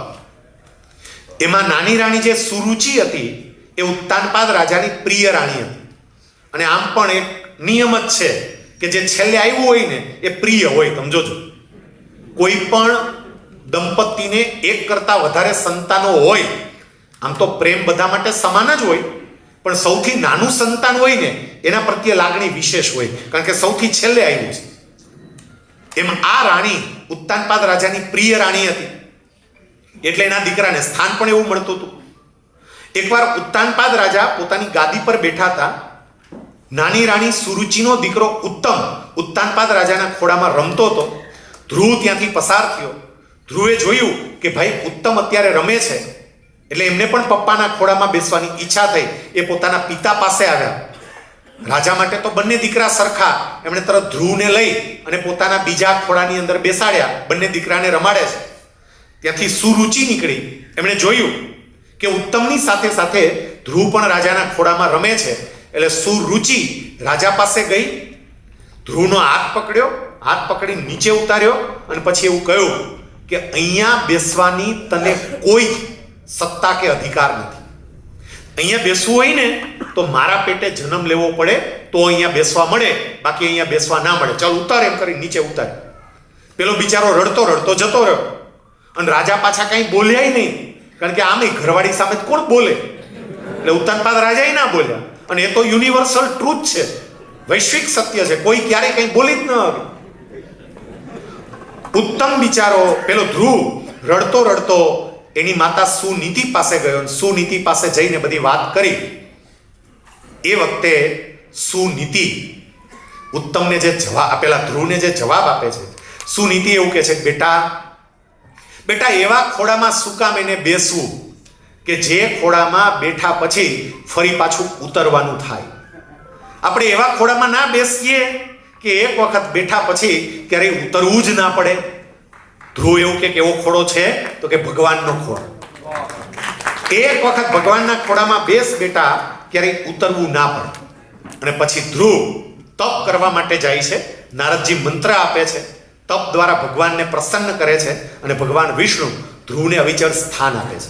એમાં નાની રાણી જે સુરુચિ હતી એ ઉત્તાનપાદ રાજાની પ્રિય રાણી હતી. અને આમ પણ એક નિયમ જ છે કે જે છેલ્લે આવ્યું હોય ને એ પ્રિય હોય. તમે જોજો, કોઈ પણ દંપતીને એક કરતા વધારે સંતાનો હોય, આમ તો પ્રેમ બધા માટે સમાન જ હોય, પણ સૌથી નાનું સંતાન હોય ને એના પ્રત્યે લાગણી વિશેષ હોય, કારણ કે સૌથી છેલ્લે આવ્યું છે. એમાં આ રાણી ઉત્તાનપાદ રાજાની પ્રિય રાણી હતી, એટલે એના દીકરાને સ્થાન પણ એવું મળતું હતું. એકવાર ઉત્તાનપાદ રાજા પોતાની ગાદી પર બેઠા હતા. નાની રાણી સુરુચિનો દીકરો ઉત્તમ ઉત્તાનપાદ રાજાના ખોળામાં રમતો હતો. ધ્રુવ ત્યાંથી પસાર થયો. ધ્રુવે જોયું કે ભાઈ ઉત્તમ અત્યારે રમે છે, એટલે એમને પણ પપ્પાના ખોળામાં બેસવાની ઈચ્છા થઈ. એ પોતાના પિતા પાસે આવ્યા. રાજા માટે તો બંને દીકરા સરખા. એમણે તરત ધ્રુવને લઈ અને પોતાના બીજા ખોળાની અંદર બેસાડ્યા. બંને દીકરાને રમાડે છે. ત્યાંથી સુરુચિ નીકળી. એમણે જોયું કે ઉત્તમની સાથે સાથે ધ્રુવ પણ રાજાના ખોળામાં રમે છે, એટલે સુરુચિ રાજા પાસે ગઈ, ધ્રુવનો હાથ પકડ્યો, હાથ પકડી નીચે ઉતાર્યો અને પછી એવું કહ્યું કે અહીંયા બેસવાની તને કોઈ સત્તા કે અધિકાર નથી. અહીંયા બેસવું હોય ને તો મારા પેટે જન્મ લેવો પડે તો અહીંયા બેસવા મળે, બાકી અહીંયા બેસવા ના મળે. ચાલ ઉતાર, એમ કરી નીચે ઉતાર. પેલો બિચારો રડતો રડતો જતો રહ્યો. અને રાજા પાછા કંઈ બોલ્યા નહીં, કારણ કે આમ ઘરવાળી સામે કોણ બોલે, એટલે ઉત્તાનપાદ રાજા ના બોલ્યા. અને એ તો યુનિવર્સલ ટ્રુથ છે, વૈશ્વિક સત્ય છે, કોઈ ક્યારેય કંઈ બોલી જ ન આવે. ઉત્તમ બિચારો પેલો ધ્રુવ રડતો રડતો એની માતા સુનીતિ પાસે ગયો. સુનીતિ પાસે જઈને બધી વાત કરી. એ વખતે સુનીતિ ઉત્તમને જે જવાબ આપેલા, ધ્રુવને જે જવાબ આપે છે, સુનીતિ એવું કહે છે, બેટા એવા ખોળામાં શું કામ એને બેસવું કે જે ખોળામાં બેઠા પછી ફરી પાછું ઉતરવાનું થાય. આપણે એવા ખોળામાં ના બેસીએ કે એક વખત બેઠા પછી ક્યારેય ઉતરવું જ ના પડે. ધ્રુવ એવું કે એવો ખોળો છે તો કે ભગવાનનો ખોળો. એક વખત ભગવાનના ખોળામાં બેસ બેટા, ક્યારેય ઉતરવું ના પડે. અને પછી ધ્રુવ તપ કરવા માટે જાય છે. નારદજી મંત્ર આપે છે, તપ દ્વારા ભગવાનને પ્રસન્ન કરે છે અને ભગવાન વિષ્ણુ ધ્રુવને અવિચળ સ્થાન આપે છે.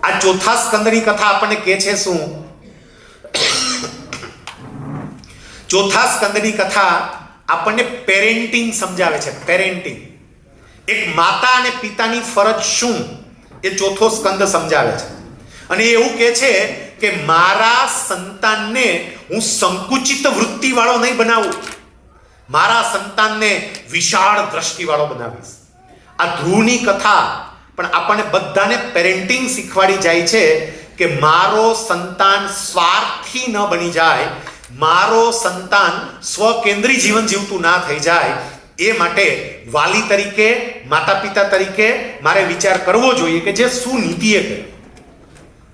આ ચોથા સ્કંદની કથા આપણને કહે છે શું? ચોથા સ્કંદની કથા આપણને પેરેન્ટિંગ સમજાવે છે. પેરેન્ટિંગ, એક માતા અને પિતાની ફરજ શું, એ ચોથો સ્કંદ સમજાવે છે. અને એવું કહે છે કે મારા સંતાનને હું સંકુચિત વૃત્તિ વાળો નહીં બનાવું, મારા સંતાનને વિશાળ દ્રષ્ટિ વાળો બનાવીશ. આ ધ્રુવની કથા પણ આપણને બધાને પેરેન્ટિંગ શીખવાડી જાય છે કે મારો સંતાન સ્વાર્થી ન બની જાય, મારો સંતાન સ્વકેન્દ્રી જીવન જીવતું ના થઈ જાય, એ માટે વાલી તરીકે, માતા પિતા તરીકે મારે વિચાર કરવો જોઈએ કે જે સુનીતિએ કહ્યું.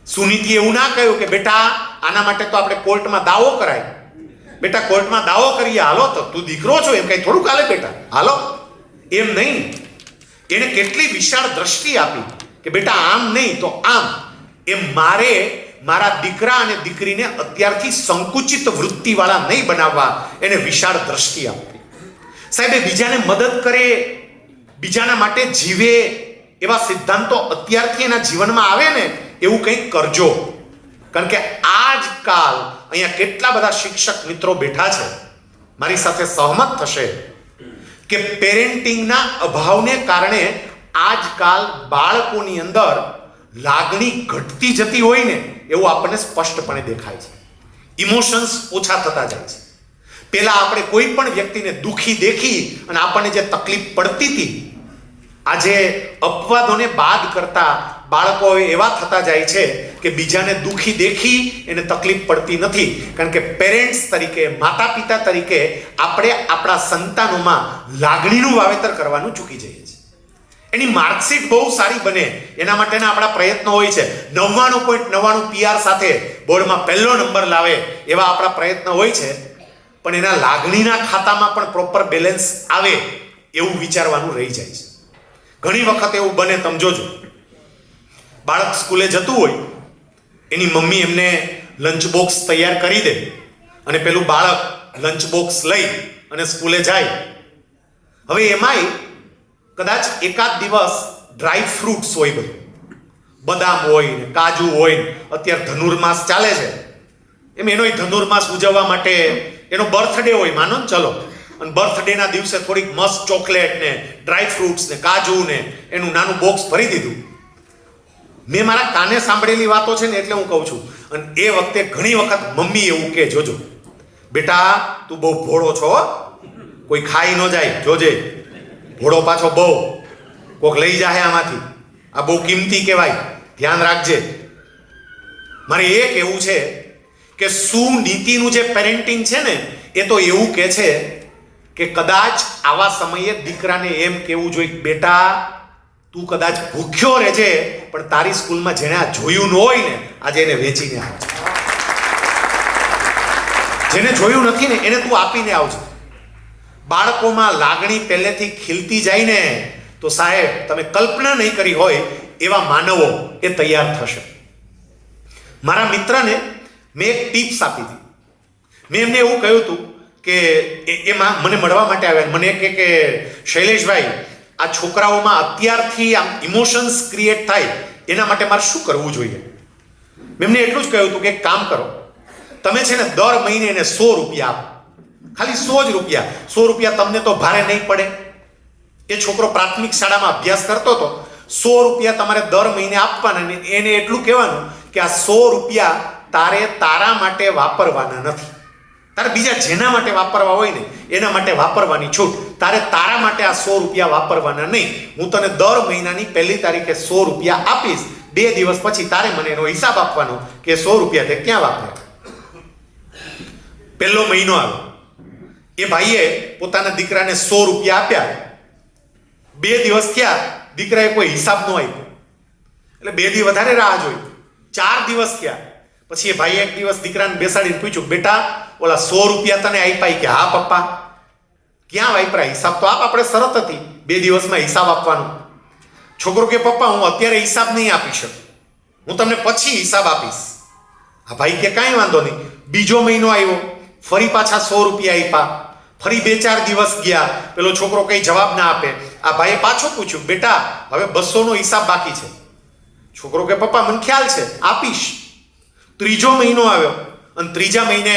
સુનીતિએ એવું ના કહ્યું કે બેટા આના માટે તો આપણે કોર્ટમાં દાવો કરાય, બેટા કોર્ટમાં દાવો કરીએ, હાલો તો તું દીકરો છો એમ કઈ થોડું ચાલે બેટા, હાલો, એમ નહીં. એને કેટલી વિશાળ દ્રષ્ટિ આપી કે બેટા આમ નહીં તો આમ. એમ મારે મારા દીકરા અને દીકરીને અત્યારથી સંકુચિત વૃત્તિવાળા નહીં બનાવવા, એને વિશાળ દ્રષ્ટિ આપવી. સાહેબ, બીજાને મદદ કરે, બીજાના માટે જીવે એવા સિદ્ધાંતો અત્યારથી એના જીવનમાં આવે ને એવું કંઈક કરજો. કારણ કે આજકાલ અહીંયા કેટલા બધા શિક્ષક મિત્રો બેઠા છે, મારી સાથે સહમત થશે કે પેરેન્ટિંગના અભાવને કારણે આજકાલ બાળકોની અંદર લાગણી ઘટતી જતી હોય ને એવું આપણને સ્પષ્ટપણે દેખાય છે. ઇમોશન્સ ઓછા થતા જાય છે. પહેલા આપણે કોઈ પણ વ્યક્તિને દુઃખી દેખી અને આપણને જે તકલીફ પડતી હતી, આજે અપવાદોને બાદ કરતા બાળકો એવા થતા જાય છે કે બીજાને દુઃખી દેખી એને તકલીફ પડતી નથી. કારણ કે પેરેન્ટ્સ તરીકે, માતા પિતા તરીકે આપણે આપણા સંતાનોમાં લાગણીનું વાવેતર કરવાનું ચૂકી જઈએ છીએ. એની માર્કશીટ બહુ સારી બને એના માટેના આપણા પ્રયત્નો હોય છે. 99.99 PR સાથે બોર્ડમાં પહેલો નંબર લાવે એવા આપણા પ્રયત્નો હોય છે. પણ એના લાગણીના ખાતામાં પણ પ્રોપર બેલેન્સ આવે એવું વિચારવાનું રહી જાય છે. ઘણી વખત એવું બને, તમે જોજો, બાળક સ્કૂલે જતું હોય, એની મમ્મી એમને લંચ બોક્સ તૈયાર કરી દે અને પેલું બાળક લંચ બોક્સ લઈ અને સ્કૂલે જાય. હવે એમાંય કદાચ એકાદ દિવસ ડ્રાય ફ્રૂટ્સ હોય, બધું બદામ હોય ને કાજુ હોય ને, અત્યારે ધનુર્માસ ચાલે છે એમ એનોય ધનુર્માસ ઉજવવા માટે એનો બર્થડે હોય, માનો ને ચલો, અને બર્થડેના દિવસે થોડીક મસ્ત ચોકલેટ ને ડ્રાય ફ્રૂટ્સ ને કાજુ ને એનું નાનું બોક્સ ભરી દીધું. મેં મારા કાને સાંભળેલી વાતો છે ને એટલે હું કહું છું. અને એ વખતે ઘણી વખત મમ્મી એવું કે, જોજો બેટા તું બહુ ભોળો છો, કોઈ ખાઈ ન જાય, જોજે ભોળો પાછો બહુ, કોક લઈ જાય આમાંથી, આ બહુ કિંમતી કહેવાય, ધ્યાન રાખજે. મારે એ કહેવું છે કે સુનીતિનું જે પેરેન્ટિંગ છે ને એ તો એવું કહે છે કે કદાચ આવા સમયે દીકરાને એમ કહેવું જોઈએ, બેટા તું કદાચ ભૂખ્યો રહેજે પણ તારી સ્કૂલમાં જેને આ જોયું ન હોય ને આજે એને વેચીને આવજે, જેને જોયું નથી ને એને તું આપીને આવજે. બાળકોમાં લાગણી પહેલેથી ખીલતી જાય ને તો સાહેબ તમે કલ્પના નહીં કરી હોય એવા માનવો એ તૈયાર થશે. મારા મિત્રને મેં એક ટિપ્સ આપી હતી. મેં એમને એવું કહ્યું હતું કે એમાં મને મળવા માટે આવ્યા, મને કે શૈલેષભાઈ આ છોકરાઓમાં અત્યારથી આમ ઇમોશન્સ ક્રિએટ થાય એના માટે મારે શું કરવું જોઈએ. મેં એમને એટલું જ કહ્યું હતું કે એક કામ કરો, તમે છે ને દર મહિને એને 100 રૂપિયા આપો, ખાલી 100 જ રૂપિયા. 100 રૂપિયા તમને તો ભારે નહીં પડે. એ છોકરો પ્રાથમિક શાળામાં અભ્યાસ કરતો હતો, 100 રૂપિયા તમારે દર મહિને આપવાના અને એને એટલું કહેવાનું કે આ 100 રૂપિયા તારે તારા માટે વાપરવાના નથી, તારે બીજા જેના માટે વાપરવા હોય ને એના માટે વાપરવાની છૂટ. તારે તારા માટે આ 100 રૂપિયા વાપરવાના નહીં. હું તને દર મહિનાની 1લી તારીખે 100 રૂપિયા આપીશ, 2 દિવસ પછી તારે મને એનો હિસાબ આપવાનો કે 100 રૂપિયા તે ક્યાં વાપર્યા. પહેલો મહિનો આવ્યો, એ ભાઈએ પોતાના દીકરાને 100 રૂપિયા આપ્યા. 2 દિવસ થયા, દીકરાએ કોઈ હિસાબ ન આપ્યો એટલે 2 દી વધારે રાહ જોઈ. 4 દિવસ થયા પછી એ ભાઈએ એક દિવસ દીકરાને બેસાડીને પૂછ્યું, બેટા ઓલા 100 રૂપિયા તને આપ્યા? કે હા પપ્પા. ક્યાં વાપરા? હિસાબ તો આપ, આપણે શરત હતી 2 દિવસમાં હિસાબ આપવાનો. છોકરો કે પપ્પા હું અત્યારે હિસાબ નહીં આપી શકું, હું તમને પછી હિસાબ આપીશ. આ ભાઈ કે કાંઈ વાંધો નહીં. બીજો મહિનો આવ્યો, ફરી પાછા 100 રૂપિયા આપ્યા. ફરી 2-4 દિવસ ગયા, પેલો છોકરો કઈ જવાબ ના આપે. આ ભાઈએ પાછો પૂછ્યું, બેટા હવે 200 નો હિસાબ બાકી છે. છોકરો કે પપ્પા મને ખ્યાલ છે, આપીશ. ત્રીજો મહિનો આવ્યો અને ત્રીજા મહિને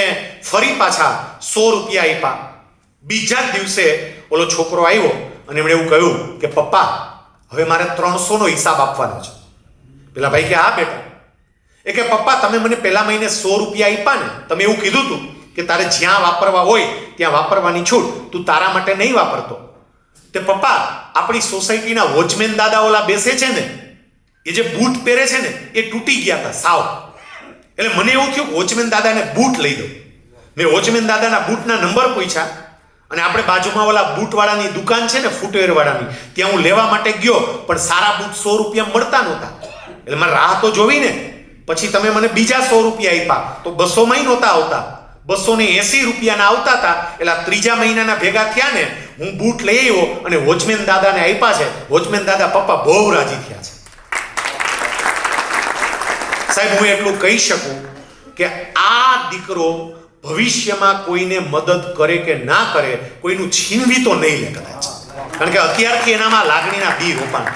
ફરી પાછા 100 રૂપિયા આપ્યા. બીજા જ દિવસે ઓલો છોકરો આવ્યો અને એમણે એવું કહ્યું કે પપ્પા હવે મારે 300 નો હિસાબ આપવાનો છે. પેલા ભાઈ કે હા બેટા. એ કે પપ્પા તમે મને પહેલા મહિને 100 રૂપિયા આપ્યા ને, તમે એવું કીધું હતું કે તારે જ્યાં વાપરવા હોય ત્યાં વાપરવાની છૂટ, તું તારા માટે નહીં વાપરતો. તે પપ્પા આપણી સોસાયટીના વોચમેન દાદા ઓલા બેસે છે ને, એ જે બૂટ પહેરે છે ને એ તૂટી ગયા હતા સાવ. એટલે મને એવું થયું વોચમેન દાદાને બૂટ લઈ દો. મેં વોચમેન દાદાના બૂટના નંબર પૂછ્યા અને આપણે બાજુમાં ઓલા બૂટવાળાની દુકાન છે ને, ફૂટવેરવાળાની, ત્યાં હું લેવા માટે ગયો, પણ સારા બૂટ 100 રૂપિયા મળતા નહોતા. એટલે મારે રાહ તો જોવી ને. પછી તમે મને બીજા 100 રૂપિયા આપ્યા, તો 200 માં નહોતા આવતા, 280 રૂપિયાના આવતા હતા. એટલે ત્રીજા મહિનાના ભેગા થયા ને, હું બૂટ લઈ આવ્યો અને વોચમેન દાદાને આપ્યા છે. વોચમેન દાદા પપ્પા બહુ રાજી થયા છે. સાહેબ, હું એટલું કહી શકું કે આ દીકરો ભવિષ્યમાં કોઈને મદદ કરે કે ના કરે, કોઈનું છીનવી તો નહીં લે કદાચ, કારણ કે અત્યારથી એનામાં લાગણીના બી રોપાણ.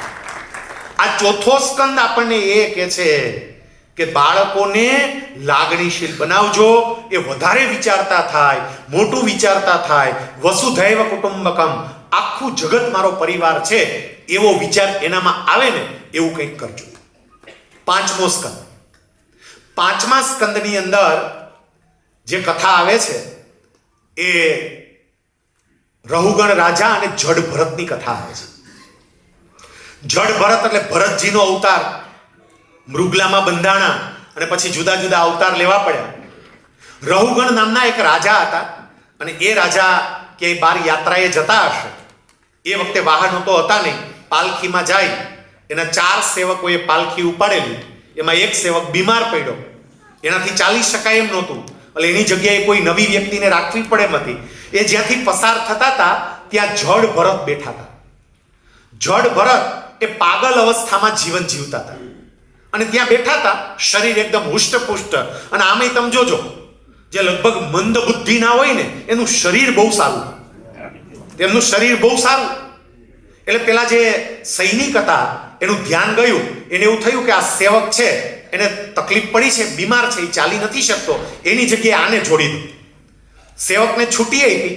આ ચોથો સ્કંદ આપણને એ કહે છે કે બાળકોને લાગણીશીલ બનાવજો, એ વધારે વિચારતા થાય, મોટું વિચારતા થાય. વસુધૈવ કુટુંબકમ, આખું જગત મારો પરિવાર છે, એવો વિચાર એનામાં આવે ને, એવું કંઈક કરજો. પાંચમો સ્કંદ. પાંચમા સ્કંદની અંદર જે કથા આવે છે એ રહુગણ રાજા અને જડ ભરતની કથા આવે છે. જડ ભરત એટલે ભરતજીનો અવતાર, મૃગલામાં બંધાણા અને પછી જુદા જુદા અવતાર લેવા પડ્યા. રહુગણ નામના એક રાજા હતા અને એ રાજા ક્યાંય બાર યાત્રાએ જતા હશે. એ વખતે વાહનો તો હતા નહીં, પાલખીમાં જાય. એના 4 સેવકોએ પાલખી ઉપાડેલી, એમાં એક સેવક બીમાર પડ્યો, એનાથી ચાલી શકાય એમ નહોતું. એટલે એની જગ્યાએ કોઈ નવી વ્યક્તિને રાખવી પડે એમ હતી. એ જ્યાંથી પસાર થતા હતા ત્યાં જડ ભરત બેઠા હતા. જડ ભરત એ પાગલ અવસ્થામાં જીવન જીવતા હતા અને ત્યાં બેઠા હતા, શરીર એકદમ હુષ્ટપુષ્ટ. અને આમે તમે જોજો, જે લગભગ મંદ બુદ્ધિ ના હોય ને, એનું શરીર બહુ સારું, એમનું શરીર બહુ સારું. એટલે પેલા જે સૈનિક હતા એનું ધ્યાન ગયું, એને એવું થયું કે આ સેવક છે, એને તકલીફ પડી છે, બીમાર છે, એ ચાલી નથી શકતો, એની જગ્યાએ આને જોડી દો. સેવકને છૂટી આપી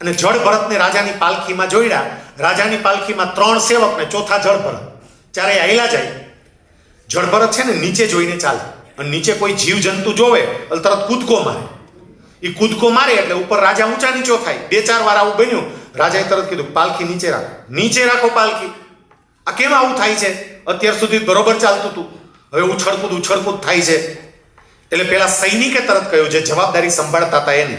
અને જડ ભરતને રાજાની પાલખીમાં જોડ્યા. રાજાની પાલખીમાં 3 સેવક ને ચોથા જડ ભરત, ચારે આયલા જાય. જડ ભરત છે ને નીચે જોઈને ચાલે, અને નીચે કોઈ જીવ જંતુ જોવે એટલે તરત કૂદકો મારે. એ કૂદકો મારે એટલે ઉપર રાજા ઊંચા નીચો થાય. 2-4 વાર આવું બન્યું. રાજાએ તરત કીધું પાલખી નીચે રાખો, નીચે રાખો પાલખી. આ કેમ આવું થાય છે? અત્યાર સુધી બરોબર ચાલતું હતું, હવે ઉછળકૂદ થાય છે. એટલે પેલા સૈનિકે તરત કહ્યું, જે જવાબદારી સંભાળતા હતા એને,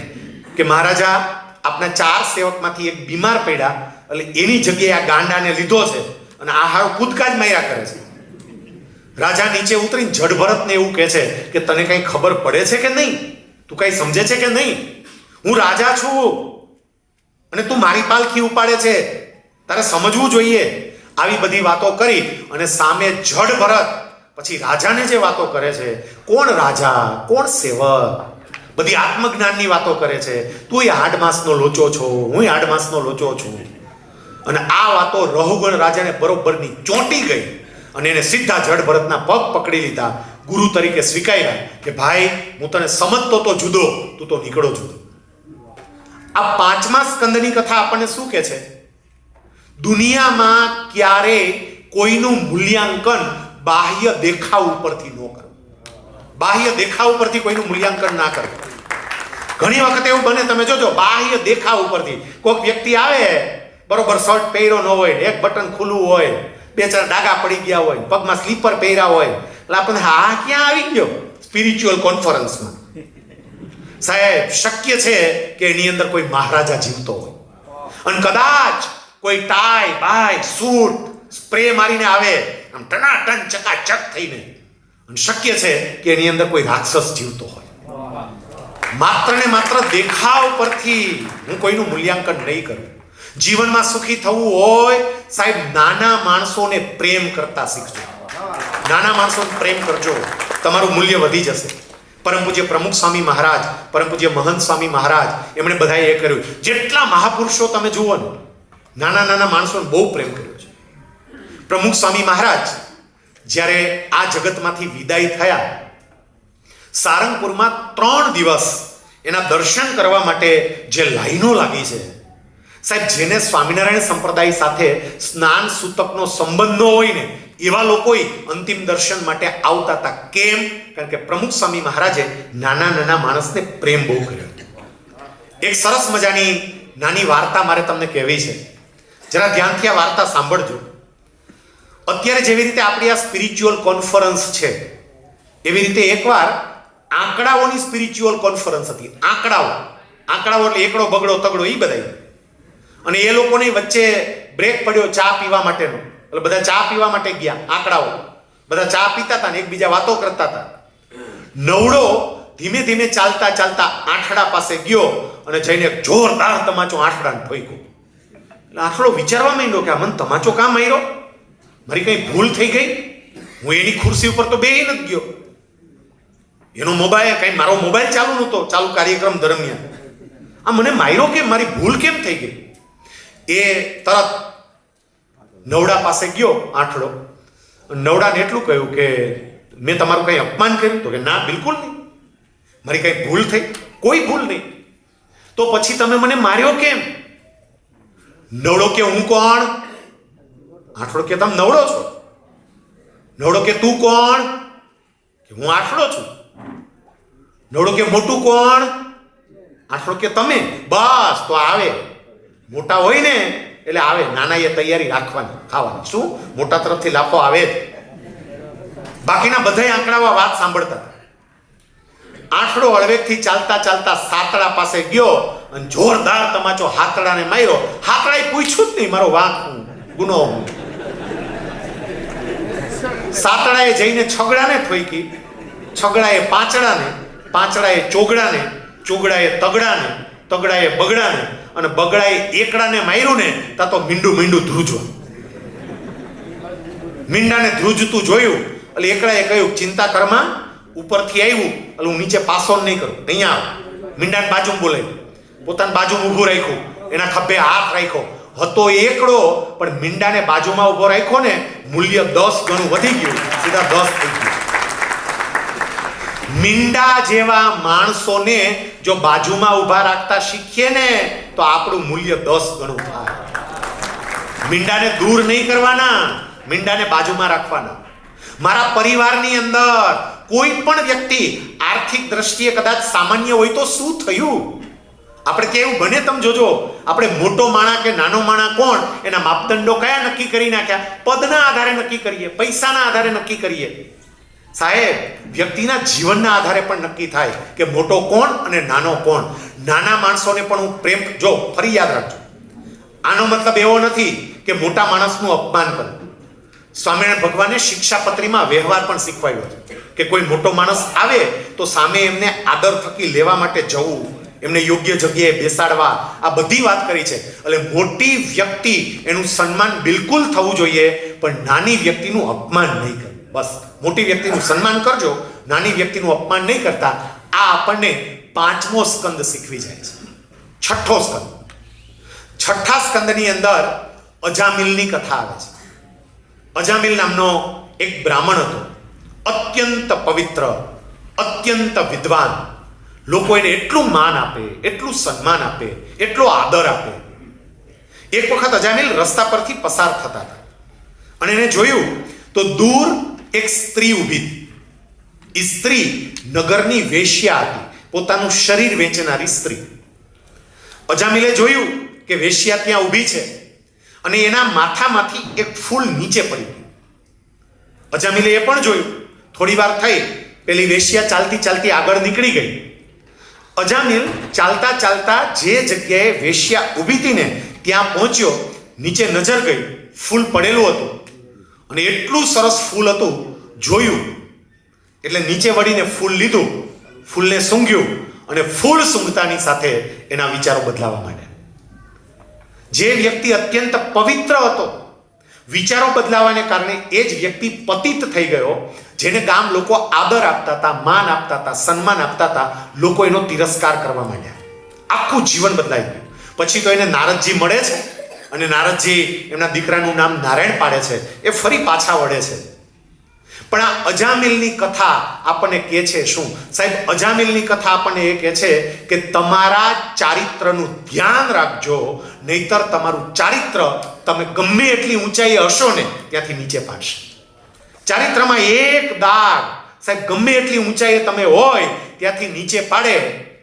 કે મહારાજા, આપના 4 સેવકમાંથી એક બીમાર પડ્યા, એટલે એની જગ્યાએ આ ગાંડાને લીધો છે અને આ હારો કૂદકા જ માર્યા કરે છે. રાજા નીચે ઉતરીને જડ ભરતને એવું કહે છે કે તને કઈ ખબર પડે છે કે નહીં? તું કઈ સમજે છે કે નહીં? હું રાજા છું અને તું મારી પાલખી ઉપાડે છે, તારે સમજવું જોઈએ. આવી બધી વાતો કરી અને સામે જડ ભરત પછી રાજાને જે વાતો કરે છે, કોણ રાજા કોણ સેવક, બધી આત્મજ્ઞાનની વાતો કરે છે. તું એ હાડમાસનો લોચો છો, હું હાડમાસનો લોચો છું. અને આ વાતો રહુગણ રાજાને બરોબરની ચોંટી ગઈ અને એને સીધા જડ ભરતના પગ પકડી લીધા, ગુરુ તરીકે સ્વીકાર્યા કે ભાઈ, હું તને સમજતો તો જુદો, તું તો નીકળો જુદો. આ પાંચમા સ્કંદની કથા આપણને શું કહે છે? દુનિયામાં ક્યારે કોઈનું મૂલ્યાંકન બાહ્ય દેખાવ ઉપરથી ન કરો. બાહ્ય દેખાવ ઉપરથી કોઈનું મૂલ્યાંકન ના કરો. ઘણી વખત એવું બને, તમે જોજો, બાહ્ય દેખાવ ઉપરથી કોઈક વ્યક્તિ આવે, બરોબર શર્ટ પહેર્યો ન હોય, એક બટન ખુલ્લું હોય, 2-4 ડાઘા પડી ગયા હોય, પગમાં સ્લીપર પહેર્યા હોય, એટલે આપણને હા ક્યાં આવી ગયો સ્પિરિચ્યુઅલ કોન્ફરન્સમાં. સાહેબ, શક્ય છે કે એની અંદર કોઈ મહારાજા જીવતો હોય અને કદાચ કોઈ ટાઈ બાય સૂટ સ્પ્રે મારીને આવે આમ ટનાટન ચકાચક થઈને, અને શક્ય છે કે એની અંદર કોઈ રાક્ષસ જીવતો હોય. માત્ર ને માત્ર દેખાવ પરથી હું કોઈનું મૂલ્યાંકન નહીં કરું. જીવનમાં સુખી થવું હોય સાહેબ, નાના માણસોને પ્રેમ કરતા શીખજો. નાના માણસોને પ્રેમ કરજો, તમારું મૂલ્ય વધી જશે. પરમ પૂજ્ય પ્રમુખ સ્વામી મહારાજ, પરમ પૂજ્ય મહંત સ્વામી મહારાજ, એમણે બધાએ એ કર્યું. જેટલા મહાપુરુષો તમે જુઓ ને, નાના નાના માણસોને બહુ પ્રેમ કર્યો છે. પ્રમુખ સ્વામી મહારાજ જ્યારે આ જગતમાંથી વિદાય થયા, સારંગપુરમાં 3 દિવસ એના દર્શન કરવા માટે જે લાઈનો લાગી છે સાહેબ, જેને સ્વામિનારાયણ સંપ્રદાય સાથે સ્નાન સૂતકનો સંબંધ ન હોય ને, એવા લોકો અંતિમ દર્શન માટે આવતા હતા. કેમ? કારણ કે પ્રમુખ સ્વામી મહારાજે નાના નાના માણસને પ્રેમ બહુ કર્યો. એક સરસ મજાની નાની વાર્તા મારે તમને કહેવી છે, જરા ધ્યાનથી આ વાર્તા સાંભળજો. અત્યારે જેવી રીતે આપણી આ સ્પિરિચ્યુઅલ કોન્ફરન્સ છે, એવી રીતે એકવાર આંકડાઓની સ્પિરિચ્યુઅલ કોન્ફરન્સ હતી. આંકડાઓ એટલે એકડો બગડો તગડો એ બધા. અને એ લોકોની વચ્ચે બ્રેક પડ્યો ચા પીવા માટેનો, એટલે બધા ચા પીવા માટે ગયા. આંકડાઓ બધા ચા પીતા હતા ને એકબીજા વાતો કરતા હતા. નવડો ધીમે ધીમે ચાલતા ચાલતા આંઠડા પાસે ગયો અને જઈને જોરદાર તમાચો આંઠડાને ઠોક્યો. એટલે આંઠડો વિચારવા માંડ્યો કે આ મને તમાચો કામ માર્યો, મારી કઈ ભૂલ થઈ ગઈ, હું એની ખુરશી ઉપર તો બેહી નથી ગયો, એનો મોબાઈલ કઈ મારો મોબાઈલ ચાલુ નહોતો ચાલુ કાર્યક્રમ દરમિયાન, આ મને માર્યો કેમ, મારી ભૂલ કેમ થઈ ગઈ. એ તરત નવડા પાસે ગયો આંઠડો. નવડાને એટલું કહ્યું કે મેં તમારું કઈ અપમાન કર્યું? તો કે ના, બિલકુલ નહીં, મારી કઈ ભૂલ થઈ? કોઈ ભૂલ નહીં. તો પછી તમે મને માર્યો કેમ? નવડો કે હું કોણ? આંઠડો કે તમે નવડો છો. નવડો કે તું કોણ? કે હું આંઠડો છું. નવડો કે મોટું કોણ? આંઠડો કે તમે. બસ તો આવે, મોટા હોય ને એટલે આવે, નાના એ તૈયારી રાખવાની ખાવાની. શું મોટા તરફથી લાફો આવે જ. બાકીના બધા આંકડામાં વાત સાંભળતા. આંઠડો હળવેકથી ચાલતા ચાલતા સાતડા પાસે ગયો અને જોરદાર તમાચો હાથડાને માર્યો. હાથડાએ પૂછ્યું જ નહીં મારો વાંક હું, ગુનો હું. સાતડાએ જઈને છગડાને ઠોકી, છગડાએ પાંચડાને, પાંચડાએ ચોગડાને, ચોગડાએ તગડાને, તગડાએ બગડાને, અને બગડાએ એકડાને માર્યું ને તા તો મીંડું મીંડું ધ્રુજવા. મીંડાને ધ્રુજતું જોયું એટલે એકડાએ કહ્યું ચિંતા કરમાં, ઉપરથી આવ્યું એટલે હું નીચે પાસો નહીં કરું, અહીંયા આવ. મીંડાને બાજુમાં બોલાવ્યું, પોતાની બાજુમાં ઊભું રાખ્યું, એના ખભે હાથ રાખ્યો. હતો એકડો પણ મીંડાને બાજુમાં ઊભો રાખ્યો ને મૂલ્ય 10 ગણું વધી ગયું, સીધા 10 થઈ ગયું. મીંડા જેવા માણસોને જો બાજુમાં ઊભા રાખતા શીખીએ ને તો આપણું મૂલ્ય 10 ગણું થાય. મીંડાને દૂર નહીં કરવાના, મીંડાને બાજુમાં રાખવાના. મારા પરિવારની અંદર કોઈ પણ વ્યક્તિ આર્થિક દ્રષ્ટિએ કદાચ સામાન્ય હોય તો શું થયું? આપણે કેવું બને તમે જોજો, આપણે મોટો માણા કે નાનો માણા કોણ એના માપદંડો કયા નક્કી કરી નાખ્યા? પદના આધારે નક્કી કરીએ, પૈસાના આધારે નક્કી કરીએ. સાહેબ, વ્યક્તિના જીવનના આધારે પણ નક્કી થાય કે મોટો કોણ અને નાનો કોણ. નાના માણસોને પણ હું પ્રેમ, જો ફરી યાદ રાખજો, આનો મતલબ એવો નથી કે મોટા માણસનું અપમાન કરવું. સ્વામિનારાયણ ભગવાને શિક્ષાપત્રીમાં વ્યવહાર પણ શીખવાડ્યો છે કે કોઈ મોટો માણસ આવે તો સામે એમને આદર થકી લેવા માટે જવું, એમને યોગ્ય જગ્યાએ બેસાડવા, આ બધી વાત કરી છે. એટલે મોટી વ્યક્તિ એનું સન્માન બિલકુલ થવું જોઈએ, પણ નાની વ્યક્તિનું અપમાન નહીં કરવું. બસ, મોટી વ્યક્તિનું સન્માન કરજો, નાની વ્યક્તિનું અપમાન નહીં કરતા. આ આપણને 5મો સ્કંદ શીખવી જાય છે. 6ઠ્ઠો સ્કંદ. 6ઠ્ઠા સ્કંદની અંદર અજામિલની કથા આવે છે. અજામિલ નામનો એક બ્રાહ્મણ હતો, અત્યંત પવિત્ર, અત્યંત વિદ્વાન. લોકો એને એટલું માન આપે, એટલું સન્માન આપે, એટલો આદર આપે. એક વખત અજામિલ રસ્તા પરથી પસાર થતા હતા અને એને જોયું તો દૂર એક સ્ત્રી ઊભી હતી. એ સ્ત્રી નગરની વેશ્યા હતી, પોતાનું શરીર વેચનારી સ્ત્રી. અજામિલે જોયું કે વેશ્યા ત્યાં ઊભી છે અને એના માથામાંથી એક ફૂલ નીચે પડી ગયું. અજામિલે એ પણ જોયું. થોડી વાર થઈ, પેલી વેશ્યા ચાલતી ચાલતી આગળ નીકળી ગઈ. અજામિલ ચાલતા ચાલતા જે જગ્યાએ વેશ્યા ઊભી હતી ને ત્યાં પહોંચ્યો. નીચે નજર ગઈ, ફૂલ પડેલું હતું અને એટલું સરસ ફૂલ હતું, જોયું એટલે નીચે વળીને ફૂલ લીધું, ફૂલને સૂંઘ્યું અને ફૂલ સૂંઘતાની સાથે એના વિચારો બદલાવા માંડ્યા. જે વ્યક્તિ અત્યંત પવિત્ર હતો, વિચારો બદલાવાને કારણે એ જ વ્યક્તિ પતિત થઈ ગયો. જેને ગામ લોકો આદર આપતા હતા, માન આપતા હતા, સન્માન આપતા હતા, લોકો એનો તિરસ્કાર કરવા માંડ્યા. આખું જીવન બદલાઈ ગયું. પછી તો એને નારદજી મળે છે અને નારદજી એમના દીકરાનું નામ નારાયણ પાડે છે. એ ફરી પાછા વળે છે. પણ આ અજામિલની કથા આપણને કહે છે શું? સાહેબ, અજામિલની કથા આપણને એ કહે છે કે તમારા ચારિત્રનું ધ્યાન રાખજો, નહીતર તમારું ચારિત્ર તમે ગમે એટલી ઊંચાઈએ હશો ને ત્યાંથી નીચે પાડશે. ચારિત્રમાં એક દાગ સાહેબ ગમે એટલી ઊંચાઈએ તમે હોય ત્યાંથી નીચે પાડે.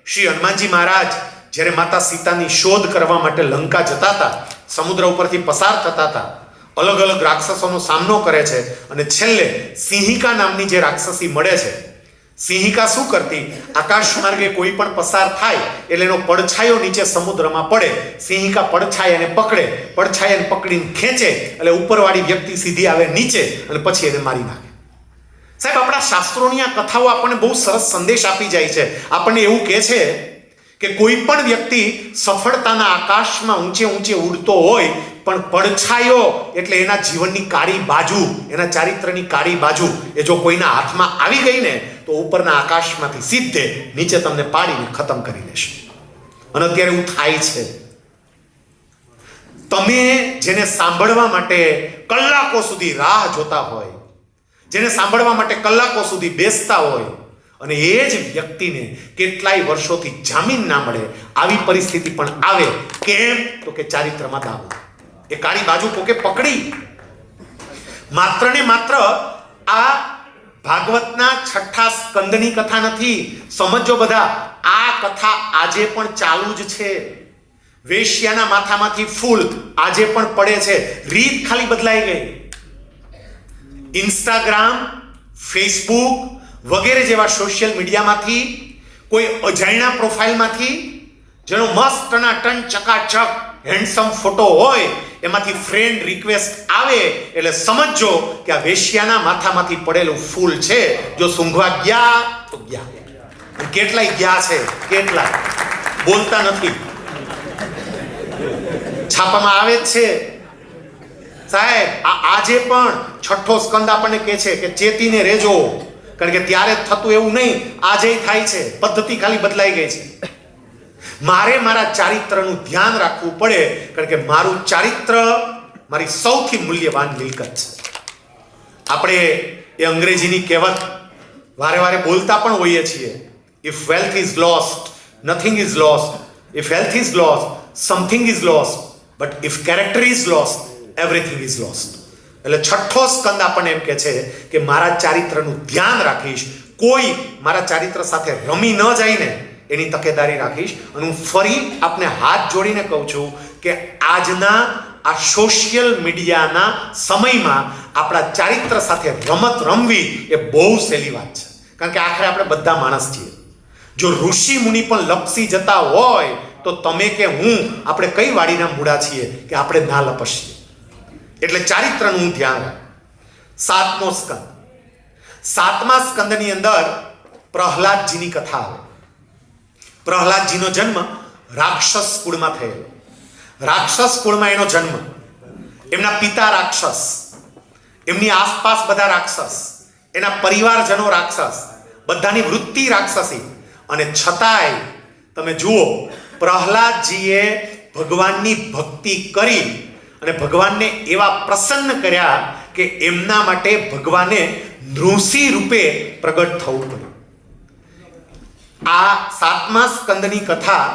શ્રી હનુમાનજી મહારાજ જ્યારે માતા સીતાની શોધ કરવા માટે લંકા જતા હતા, સમુદ્ર ઉપરથી પસાર થતા હતા, અલગ અલગ રાક્ષસોનો સામનો કરે છે અને છેલ્લે સિંહિકા નામની જે રાક્ષસી મળે છે, સિંહિકા શું કરતી? આકાશ માર્ગે કોઈ પણ પસાર થાય એટલે એનો પડછાયો નીચે સમુદ્રમાં પડે, સિંહિકા પડછાયાને પકડે, પડછાયાને પકડીને ખેંચે એટલે ઉપરવાળી વ્યક્તિ સીધી આવે નીચે અને પછી એને મારી નાખે. સાહેબ, આપણા શાસ્ત્રોની આ કથાઓ આપણને બહુ સરસ સંદેશ આપી જાય છે. આપણને એવું કહે છે કે કોઈ પણ વ્યક્તિ સફળતાના આકાશમાં ઊંચે ઊંચે ઉડતો હોય પણ પડછાયો એટલે એના જીવનની કાળી બાજુ, એના ચારિત્રની કાળી બાજુ એ જો કોઈના હાથમાં આવી ગઈ ને તો ઉપરના આકાશમાંથી સીધે નીચે તમને પાડીને ખતમ કરી દેશે. અને અત્યારે એવું થાય છે. તમે જેને સાંભળવા માટે કલાકો સુધી રાહ જોતા હોય, જેને સાંભળવા માટે કલાકો સુધી બેસતા હોય અને એ જ વ્યક્તિને કેટલાય વર્ષોથી જામીન ના મળે, આવી પરિસ્થિતિ પણ આવે. કેમ? તો કે ચારિત્રમાં દાવ, એ કાળી બાજુ કોકે પકડી. માત્ર ને માત્ર આ ભાગવતના 6થા સ્કંદની કથા નથી. સમજો બધા, આ કથા આજે પણ ચાલુ જ છે. વેશ્યાના માથામાંથી ફૂલ આજે પણ પડે છે. રીત ખાલી બદલાઈ ગઈ. ઇન્સ્ટાગ્રામ, ફેસબુક વગેરે જેવા સોશિયલ મીડિયામાંથી, કોઈ અજાણ્યા પ્રોફાઇલમાંથી જેનો મસ્ત અને ટન ચકાચક હેન્ડસમ ફોટો હોય એમાંથી ફ્રેન્ડ રિક્વેસ્ટ આવે એટલે સમજો કે આ વેશ્યાના માથામાંથી પડેલું ફૂલ છે. જો સૂંઘવા ગયા તો ગયા. કેટલાય ગયા છે, કેટલાય બોલતા નથી, છાપામાં આવે જ છે. સાહેબ, આજે પણ 6થો સ્કંદ આપણને કહે છે કે ચેતીને રહેજો, કારણ કે ત્યારે થતું એવું નહીં, આજે થાય છે. પદ્ધતિ ખાલી બદલાઈ ગઈ છે. મારે મારા ચારિત્રનું ધ્યાન રાખવું પડે, કારણ કે મારું ચારિત્ર મારી સૌથી મૂલ્યવાન મિલકત છે. આપણે એ અંગ્રેજીની કહેવત વારે વારે બોલતા પણ હોઈએ છીએ, if wealth is lost nothing is lost, if health is lost something is lost, but if character is lost everything is lost. એટલે 6થો સ્કંદ આપણને એમ કહે છે કે મારા ચારિત્રનું ધ્યાન રાખીશ, કોઈ મારા ચારિત્ર સાથે રમી ન જાય ને એની તકેદારી રાખીશ. અને હું ફરી આપને હાથ જોડીને કહું છું કે આજના આ સોશિયલ મીડિયાના સમયમાં આપણા ચારિત્ર સાથે રમત રમવી એ બહુ સહેલી વાત છે, કારણ કે આખરે આપણે બધા માણસ છીએ. જો ઋષિ મુનિ પણ લપસી જતા હોય તો તમે કે હું આપણે કઈ વાડીના મૂળા છીએ કે આપણે ના લપસીએ. એટલે ચારિત્રનું ધ્યાન રાખ. 7મો સ્કંદ. 7મા સ્કંદની અંદર પ્રહલાદજીની કથા આવે. પ્રહલાદજીનો જન્મ રાક્ષસ કુળમાં થયેલો. રાક્ષસ કુળમાં એનો જન્મ. એમના પિતા રાક્ષસ, એમની આસપાસ બધા રાક્ષસ, એના પરિવારજનો રાક્ષસ, બધાની વૃત્તિ રાક્ષસી. અને છતાંય તમે જુઓ, પ્રહલાદજીએ ભગવાનની ભક્તિ કરી અને ભગવાનને એવા પ્રસન્ન કર્યા કે એમના માટે ભગવાને નૃસિંહ રૂપે પ્રગટ થવું પડ્યું. આ 7મા સ્કંદની કથા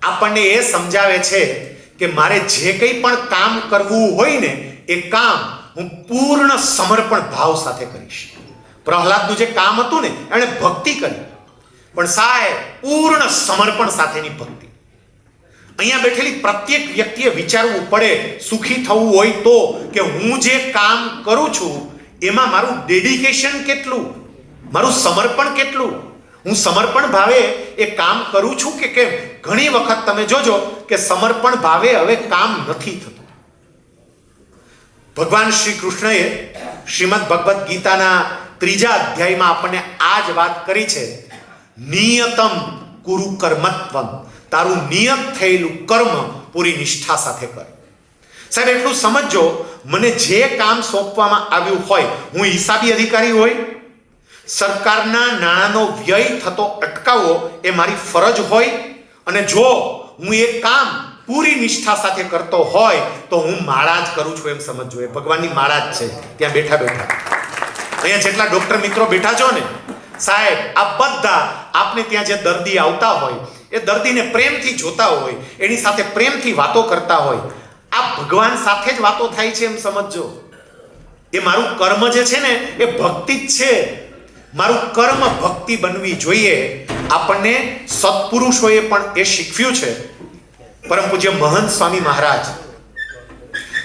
આપણને એ સમજાવે છે કે મારે જે કંઈ પણ કામ કરવું હોય ને એ કામ હું પૂર્ણ સમર્પણ ભાવ સાથે કરીશ. પ્રહલાદનું જે કામ હતું ને એણે ભક્તિ કરી, પણ સાહેબ પૂર્ણ સમર્પણ સાથેની ભક્તિ. અહીંયા બેઠેલી પ્રત્યેક વ્યક્તિએ વિચારવું પડે, સુખી થવું હોય તો, કે હું જે કામ કરું છું એમાં મારું ડેડિકેશન કેટલું, મારું સમર્પણ કેટલું, હું સમર્પણ ભાવે એ કામ કરું છું કે કેમ. ઘણી વખત તમે જોજો કે સમર્પણ ભાવે હવે કામ નથી થતું. ભગવાન શ્રી કૃષ્ણએ શ્રીમદ ભગવદ્ ગીતાના 3જા અધ્યાયમાં આપણને આ જ વાત કરી છે, નિયતમ કુરુ કર્મત્વમ, તારું નિયત થયેલું કર્મ પૂરી નિષ્ઠા સાથે કર. સાહેબ, એટલું સમજો, મને જે કામ સોંપવામાં આવ્યું હોય, હું હિસાબી અધિકારી હોય, સરકારના નાણાંનો વ્યય થતો અટકાવવો એ મારી ફરજ હોય, અને જો હું એ કામ પૂરી નિષ્ઠા સાથે કરતો હોય તો હું માળા જ કરું છું એમ સમજજો. એ ભગવાનની માળા જ છે ત્યાં બેઠા બેઠા. અહીંયા જેટલા ડોક્ટર મિત્રો બેઠા છો ને સાહેબ, આ બધા આપને ત્યાં જે દર્દી આવતા હોય એ દર્દીને પ્રેમથી જોતા હોય, એની સાથે પ્રેમથી વાતો કરતા હોય, આ ભગવાન સાથે જ વાતો થાય છે એમ સમજજો. એ મારું કર્મ જે છે ને એ ભક્તિ જ છે. મારું કર્મ ભક્તિ બનવી જોઈએ. આપણને સત્પુરુષોએ પણ એ શીખવ્યું છે. પરમ પૂજ્ય મહંત સ્વામી મહારાજ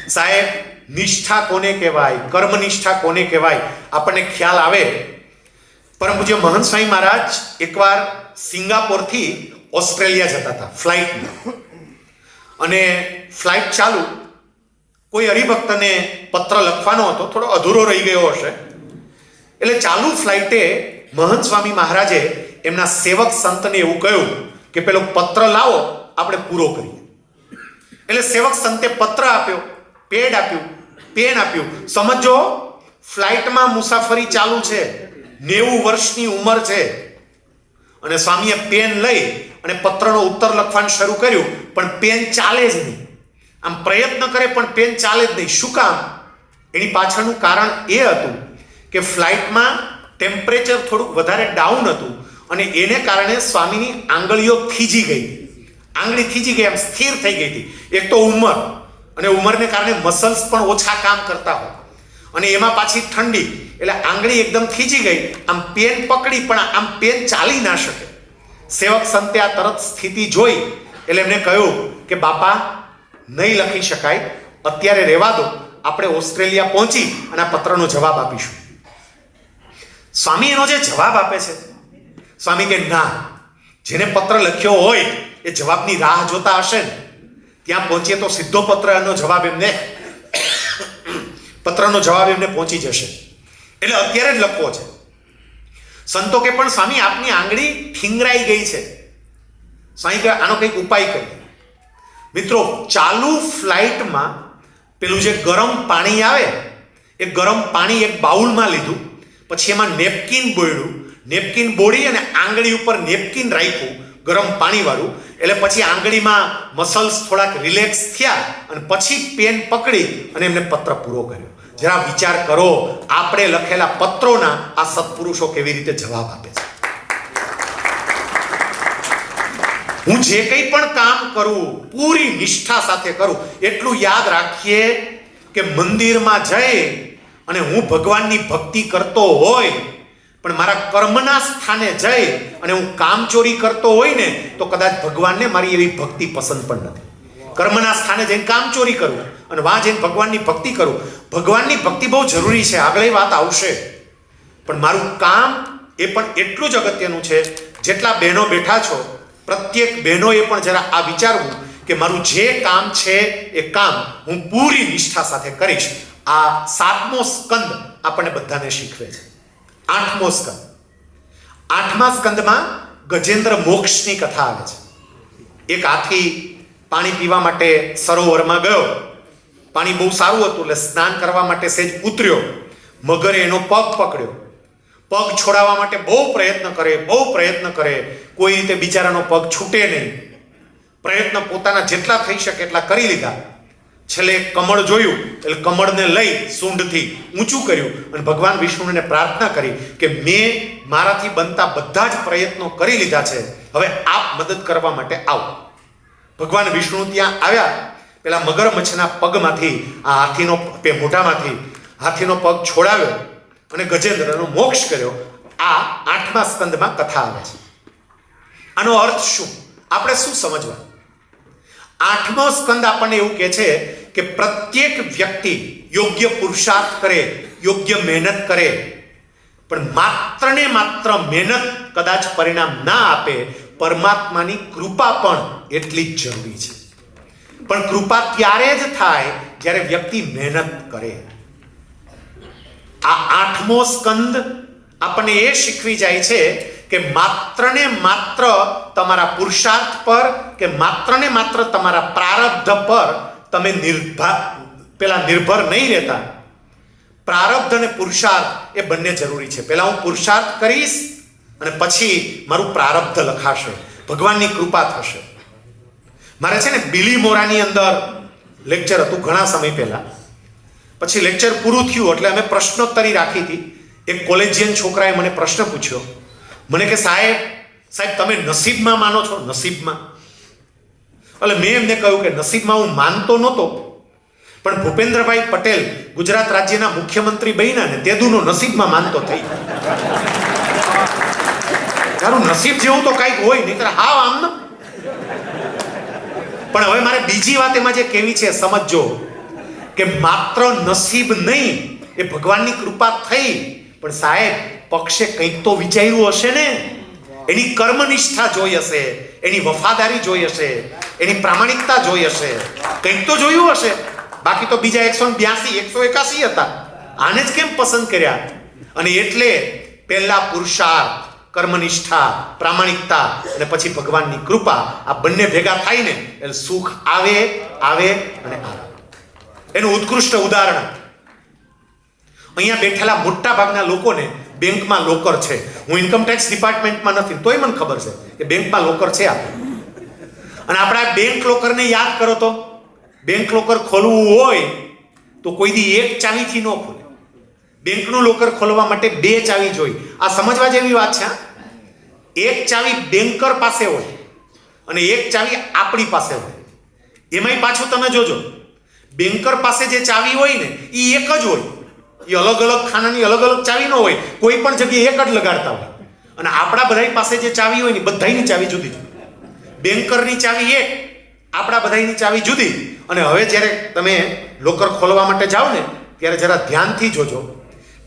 સાહેબ, નિષ્ઠા કોને કહેવાય, કર્મ નિષ્ઠા કોને કહેવાય આપણને ખ્યાલ આવે પરમ પૂજ્ય મહંત સ્વામી મહારાજ એકવાર સિંગાપોરથી ઓસ્ટ્રેલિયા જતા હતા ફ્લાઇટમાં, અને ફ્લાઇટ ચાલુ, કોઈ હરિભક્તને પત્ર લખવાનો હતો, થોડો અધૂરો રહી ગયો હશે, એટલે ચાલુ ફ્લાઇટે મહંત સ્વામી મહારાજે એમના સેવક સંતને એવું કહ્યું કે પેલો પત્ર લાવો, આપણે પૂરો કરીએ. એટલે સેવક સંતે પત્ર આપ્યો, પેડ આપ્યું, પેન આપ્યું. સમજો, ફ્લાઇટમાં મુસાફરી ચાલુ છે, 90 વર્ષની ઉંમર છે, અને સ્વામીએ પેન લઈ અને પત્રનો ઉત્તર લખવાનું શરૂ કર્યું, પણ પેન ચાલે જ નહીં. આમ પ્રયત્ન કરે પણ પેન ચાલે જ નહીં. શું કામ? એની પાછળનું કારણ એ હતું કે ફ્લાઇટમાં ટેમ્પરેચર થોડુંક વધારે ડાઉન હતું, અને એને કારણે સ્વામીની આંગળીઓ થીજી ગઈ, આંગળી થીજી ગઈ, આમ સ્થિર થઈ ગઈ હતી. એક તો ઉંમર, અને ઉંમરને કારણે મસલ્સ પણ ઓછા કામ કરતા હોય, અને એમાં પાછી ઠંડી, એટલે આંગળી એકદમ થીજી ગઈ. આમ પેન પકડી પણ આમ પેન ચાલી ના શકે. સેવક સંતે આ તરત સ્થિતિ જોઈ એટલે એમને કહ્યું કે બાપા, નહીં લખી શકાય, અત્યારે રહેવા દો, આપણે ઓસ્ટ્રેલિયા પહોંચી અને આ પત્રનો જવાબ આપીશું. સ્વામી એનો જે જવાબ આપે છે, સ્વામી કે ના, જેને પત્ર લખ્યો હોય એ જવાબની રાહ જોતા હશે ને, ત્યાં પહોંચીએ તો સીધો પત્રનો જવાબ એમને પહોંચી જશે, એટલે અત્યારે જ લખવો છે. સંતો કે પણ સ્વામી આપની આંગળી ઠીંગરાઈ ગઈ છે. સ્વામી કે આનો કંઈક ઉપાય કરીએ. મિત્રો, ચાલુ ફ્લાઇટમાં પેલું જે ગરમ પાણી આવે, એ ગરમ પાણી એક બાઉલમાં લીધું, પછી એમાં નેપકિન બોળ્યું, નેપકિન બોળી અને આંગળી ઉપર નેપકિન રાખ્યું ગરમ પાણી વાળું, એટલે પછી આંગળીમાં મસલ્સ થોડાક રિલેક્સ થયા, અને પછી પેન પકડી અને એમને પત્ર પૂરો કર્યો. જરા વિચાર કરો, આપણે લખેલા પત્રોના આ સત્પુરુષો કેવી રીતે જવાબ આપે છે. હું જે કંઈ પણ કામ કરું પૂરી નિષ્ઠા સાથે કરું. એટલું યાદ રાખીએ કે મંદિરમાં જઈ અને હું ભગવાનની ભક્તિ કરતો હોય, પણ મારા કર્મના સ્થાને જઈ અને હું કામચોરી કરતો હોય ને, તો કદાચ ભગવાનને મારી એવી ભક્તિ પસંદ પણ નથી. કર્મના સ્થાને જઈને કામચોરી કરું અને વાં જઈને ભગવાનની ભક્તિ કરું. ભગવાનની ભક્તિ બહુ જરૂરી છે, આગળ એ વાત આવશે, પણ મારું કામ એ પણ એટલું જ અગત્યનું છે. જેટલા બહેનો બેઠા છો, પ્રત્યેક બહેનોએ પણ જરા આ વિચારવું કે મારું જે કામ છે એ કામ હું પૂરી નિષ્ઠા સાથે કરીશ. આ 7મો સ્કંદ આપણને બધાને શીખવે છે. 8મો સ્કંદ. 8મા સ્કંદમાં ગજેન્દ્ર મોક્ષની કથા આવે છે. એક હાથી પાણી પીવા માટે સરોવરમાં ગયો. પાણી બહુ સારું હતું એટલે સ્નાન કરવા માટે સહેજ ઉતર્યો. મગરે એનો પગ પકડ્યો. પગ છોડાવવા માટે બહુ પ્રયત્ન કરે, કોઈ રીતે બિચારાનો પગ છૂટે નહીં. પ્રયત્ન પોતાના જેટલા થઈ શકે એટલા કરી લીધા. છેલ્લે કમળ જોયું એટલે કમળને લઈ સૂંઢથી ઊંચું કર્યું અને ભગવાન વિષ્ણુને પ્રાર્થના કરી કે મેં મારાથી બનતા બધા જ પ્રયત્નો કરી લીધા છે, હવે આપ મદદ કરવા માટે આવો. ભગવાન વિષ્ણુ ત્યાં આવ્યા. પેલા મગરમચ્છના પગમાંથી આ હાથીનો મોઢામાંથી હાથીનો પગ છોડાવ્યો અને ગજેન્દ્રનો મોક્ષ કર્યો. આ 8મા સ્કંદમાં કથા આવે છે. આનો અર્થ શું? આપણે શું સમજવા? 8મો સ્કંદ આપણને એવું કહે છે કે પ્રત્યેક વ્યક્તિ યોગ્ય પુરુષાર્થ કરે, યોગ્ય મહેનત કરે, પણ માત્ર ને માત્ર મહેનત કદાચ પરિણામ ના આપે. પરમાત્માની કૃપા પણ એટલી જ જરૂરી છે. પણ કૃપા ત્યારે જ થાય જ્યારે વ્યક્તિ મહેનત કરે. આ 8મો સ્કંદ આપણને એ શીખવી જાય છે કે માત્ર ને માત્ર તમારા પુરુષાર્થ પર કે માત્ર ને માત્ર તમારા પ્રારબ્ધ પર તમે નિર્ભર નહીં રહેતા. પ્રારબ્ધ અને પુરુષાર્થ એ બંને જરૂરી છે. પહેલા હું પુરુષાર્થ કરીશ અને પછી મારું પ્રારબ્ધ લખાશે, ભગવાનની કૃપા થશે. મારે છે ને બિલીમોરાની અંદર લેક્ચર હતું ઘણા સમય પહેલા. પછી લેક્ચર પૂરું થયું એટલે અમે પ્રશ્નોત્તરી રાખી હતી. એક કોલેજિયન છોકરાએ મને પ્રશ્ન પૂછ્યો. મને કે સાહેબ તમે નસીબમાં માનો છો? નસીબમાં? એટલે મેં એમને કહ્યું કે નસીબમાં હું માનતો નહોતો, પણ ભૂપેન્દ્રભાઈ પટેલ ગુજરાત રાજ્યના મુખ્યમંત્રી બન્યા ને તેદુનો નસીબમાં માનતો થઈ. તારું નસીબ જેવું તો કાંઈક હોય નહીં, હાવ આમ ન. પણ હવે મારે બીજી વાત એમાં જે કહેવી છે, સમજજો કે માત્ર નસીબ નહીં, એ ભગવાનની કૃપા થઈ, પણ સાહેબ પક્ષે કંઈક તો વિચાર્યું હશે ને, એની કર્મનિષ્ઠા જોઈ હશે, એની વફાદારી જોઈ હશે, એની પ્રામાણિકતા જોઈ હશે, કંઈક તો જોયું હશે. બાકી તો બીજા 182 181 હતા, આને જ કેમ પસંદ કર્યા? અને એટલે પહેલા પુરુષાર્થ, કર્મનિષ્ઠા, પ્રામાણિકતા અને પછી ભગવાનની કૃપા, આ બંને ભેગા થાય ને એટલે સુખ આવે આવે અને આવે. એનું ઉત્કૃષ્ટ ઉદાહરણ અહીંયા બેઠેલા મોટા ભાગના લોકોને બેંકમાં લોકર છે. હું ઇન્કમટેક્સ ડિપાર્ટમેન્ટમાં નથી, તોય મને ખબર છે કે બેંકમાં લોકર છે આપણે. અને આપણા બેંક લોકરને યાદ કરો તો, બેંક લોકર ખોલવું હોય તો કોઈ દી એક ચાવીથી ન ખોલે. બેંકનું લોકર ખોલવા માટે 2 ચાવી જોઈ. આ સમજવા જેવી વાત છે. એક ચાવી બેન્કર પાસે હોય અને એક ચાવી આપણી પાસે હોય. એમાંય પાછું તમે જોજો, બેન્કર પાસે જે ચાવી હોય ને એ એક જ હોય, એ અલગ અલગ ખાનાની અલગ અલગ ચાવી ન હોય, કોઈ પણ જગ્યાએ એક જ લગાડતા હોય. અને આપણા બધાની પાસે જે ચાવી હોય ને બધાની ચાવી જુદી જુદી. બેન્કરની ચાવી એક, આપણા બધાની ચાવી જુદી. અને હવે જ્યારે તમે લોકર ખોલવા માટે જાઓ ને ત્યારે જરા ધ્યાનથી જોજો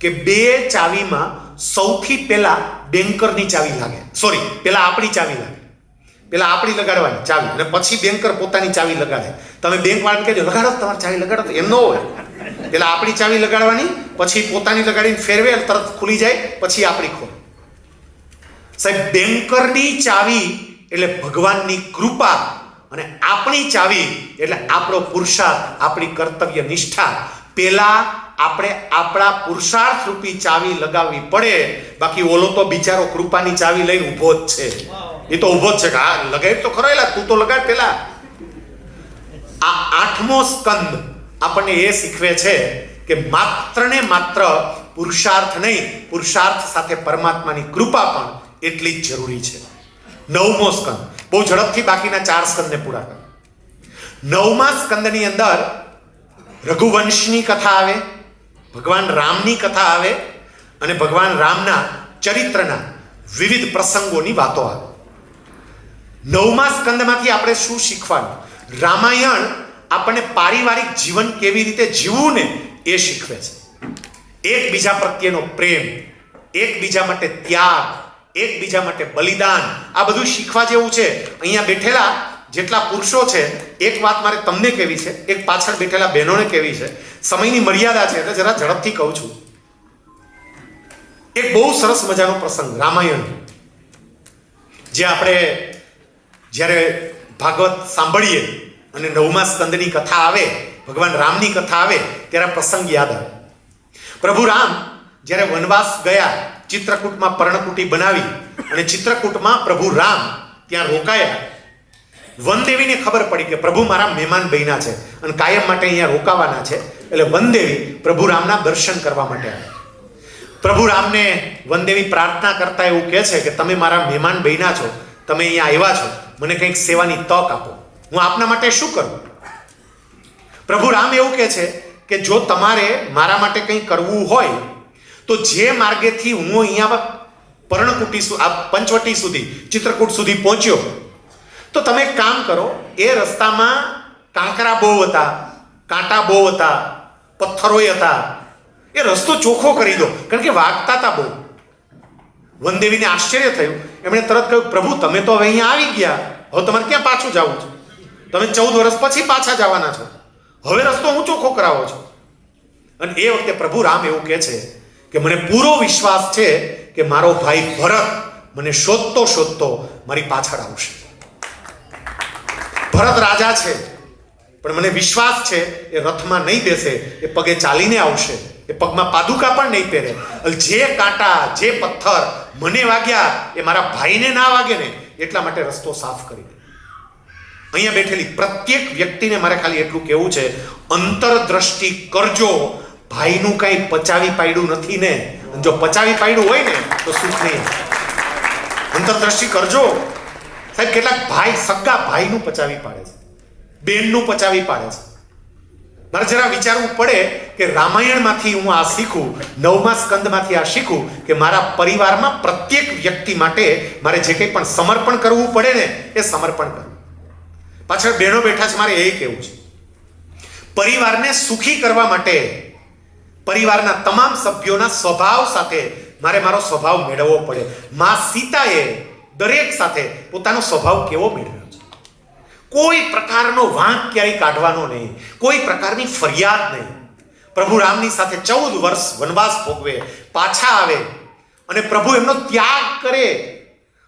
કે 2 ચાવીમાં સૌથી પહેલા બેન્કરની ચાવી લાગે, સોરી પહેલા આપણી ચાવી લાગે. પહેલા આપણી લગાડવાની ચાવી અને પછી બેન્કર પોતાની ચાવી લગાડે. તમે બેંક વાળાને કહેજો લગાડો તમારી ચાવી લગાડો, તો એમ ન હોય. પહેલા આપણી ચાવી લગાડવાની, પછી પોતાની લગાડીને ફેરવે, તરત ખુલી જાય, પછી આપણી ખોલે. સાહેબ, બેન્કરની ચાવી એટલે ભગવાનની કૃપા અને આપણી ચાવી એટલે આપણો પુરુષાર્થ, આપણી કર્તવ્ય નિષ્ઠા. પહેલા આપણે આપણા પુરુષાર્થ રૂપી ચાવી લગાવવી પડે. બાકી ઓલો તો બિચારો કૃપાની ચાવી લઈને ઊભો જ છે. એ તો ઊભો જ છે કે હા લગાવી તો ખરો, એલા તું તો લગાડ પેલા. આ 8મો સ્કંદ આપણને એ શીખવે છે કે માત્ર ને માત્ર પુરુષાર્થ નહીં, પુરુષાર્થ સાથે પરમાત્માની કૃપા પણ એટલી જ જરૂરી છે. 9મો સ્કંદ, બહુ ઝડપથી બાકીના 4 સ્કંદને પૂરા કરો. 9મા સ્કંદની અંદર રઘુવંશની કથા આવે, ભગવાન રામની કથા આવે અને ભગવાન રામના ચરિત્રના વિવિધ પ્રસંગોની વાતો આવે. 9મા સ્કંદમાંથી આપણે શું શીખવાનું? રામાયણ આપણને પારિવારિક જીવન કેવી રીતે જીવવું ને એ શીખવે છે. એકબીજા પ્રત્યેનો પ્રેમ, એકબીજા માટે ત્યાગ, એકબીજા માટે બલિદાન, આ બધું શીખવા જેવું છે. અહીંયા બેઠેલા જેટલા પુરુષો છે, એક વાત મારે તમને કહેવી છે, એક પાછળ બેઠેલા બહેનોને કહેવી છે. સમયની મર્યાદા છે એટલે જરા ઝડપથી કહું છું. એક બહુ સરસ મજાનો પ્રસંગ રામાયણ, જે આપણે જ્યારે ભાગવત સાંભળીએ અને 9મા સ્કંદની કથા આવે, ભગવાન રામની કથા આવે ત્યારે પ્રસંગ યાદ આવે. પ્રભુ રામ જ્યારે વનવાસ ગયા, ચિત્રકૂટમાં પર્ણકુટી બનાવી અને ચિત્રકૂટમાં પ્રભુ રામ ત્યાં રોકાયા. વનદેવીને ખબર પડી કે પ્રભુ મારા મહેમાન બન્યા છે અને કાયમ માટે અહીંયા રોકાવાના છે. એટલે વનદેવી પ્રભુ રામના દર્શન કરવા માટે આવે. પ્રભુ રામને વનદેવી પ્રાર્થના કરતા એવું કહે છે કે તમે મારા મહેમાન બન્યા છો, તમે અહીંયા આવ્યા છો, મને કંઈક સેવાની તક આપો, હું આપના માટે શું કરું? પ્રભુ રામ એવું કહે છે કે જો તમારે મારા માટે કંઈ કરવું હોય તો જે માર્ગેથી હું અહીંયા પર્ણકુટી પંચવટી સુધી, ચિત્રકૂટ સુધી પહોંચ્યો, તો તમે એક કામ કરો, એ રસ્તામાં કાંકરા બહુ હતા, કાંટા બહુ હતા, પથ્થરોય હતા, એ રસ્તો ચોખ્ખો કરી દો, કારણ કે વાગતા હતા બહુ. વનદેવીને આશ્ચર્ય થયું. એમણે તરત કહ્યું પ્રભુ તમે તો હવે અહીંયા આવી ગયા, હવે તમારે ક્યાં પાછું જવું છે? તમે 14 વર્ષ પછી પાછા જવાના છો, હવે રસ્તો હું ચોખ્ખો કરાવો છો. અને એ વખતે પ્રભુ રામ એવું કહે છે કે મને પૂરો વિશ્વાસ છે કે મારો ભાઈ ભરત મને શોધતો શોધતો મારી પાછળ આવશે. ભરત રાજા છે, પણ મને વિશ્વાસ છે એ રથમાં નહીં બેસે, એ પગે ચાલીને આવશે, એ પગમાં પાદુકા પણ નહીં પહેરે. જે કાંટા, જે પથ્થર મને વાગ્યા એ મારા ભાઈને ના વાગે ને એટલા માટે રસ્તો સાફ કરી દે. અહીંયા બેઠેલી પ્રત્યેક વ્યક્તિને મારે ખાલી એટલું કહેવું છે, અંતરદ્રષ્ટિ કરજો. ભાઈનું કાંઈ પચાવી પાડ્યું નથી ને, જો પચાવી પાડ્યું હોય ને તો સુખ નહીં. અંતરદ્રષ્ટિ કરજો. સાહેબ, કેટલાક ભાઈ સગા ભાઈનું પચાવી પાડે છે, બેનનું પચાવી પાડે છે. મારે જરા વિચારવું પડે કે રામાયણમાંથી હું આ શીખું, 9મા સ્કંદમાંથી આ શીખું કે મારા પરિવારમાં પ્રત્યેક વ્યક્તિ માટે મારે જે કંઈ પણ સમર્પણ કરવું પડે ને એ સમર્પણ કરવું. પાછળ બહેનો બેઠા છે, મારે એ કહેવું છે, પરિવારને સુખી કરવા માટે પરિવારના તમામ સભ્યોના સ્વભાવ સાથે મારે મારો સ્વભાવ મેળવવો પડે. માં સીતાએ દરેક સાથે પોતાનો સ્વભાવ કેવો મેળવ્યો છે. કોઈ પ્રકારનો વાંક ક્યારેય કાઢવાનો નહીં, કોઈ પ્રકારની ફરિયાદ નહીં. પ્રભુ રામની સાથે 14 વર્ષ વનવાસ ભોગવે, પાછા આવે અને પ્રભુ એમનો ત્યાગ કરે,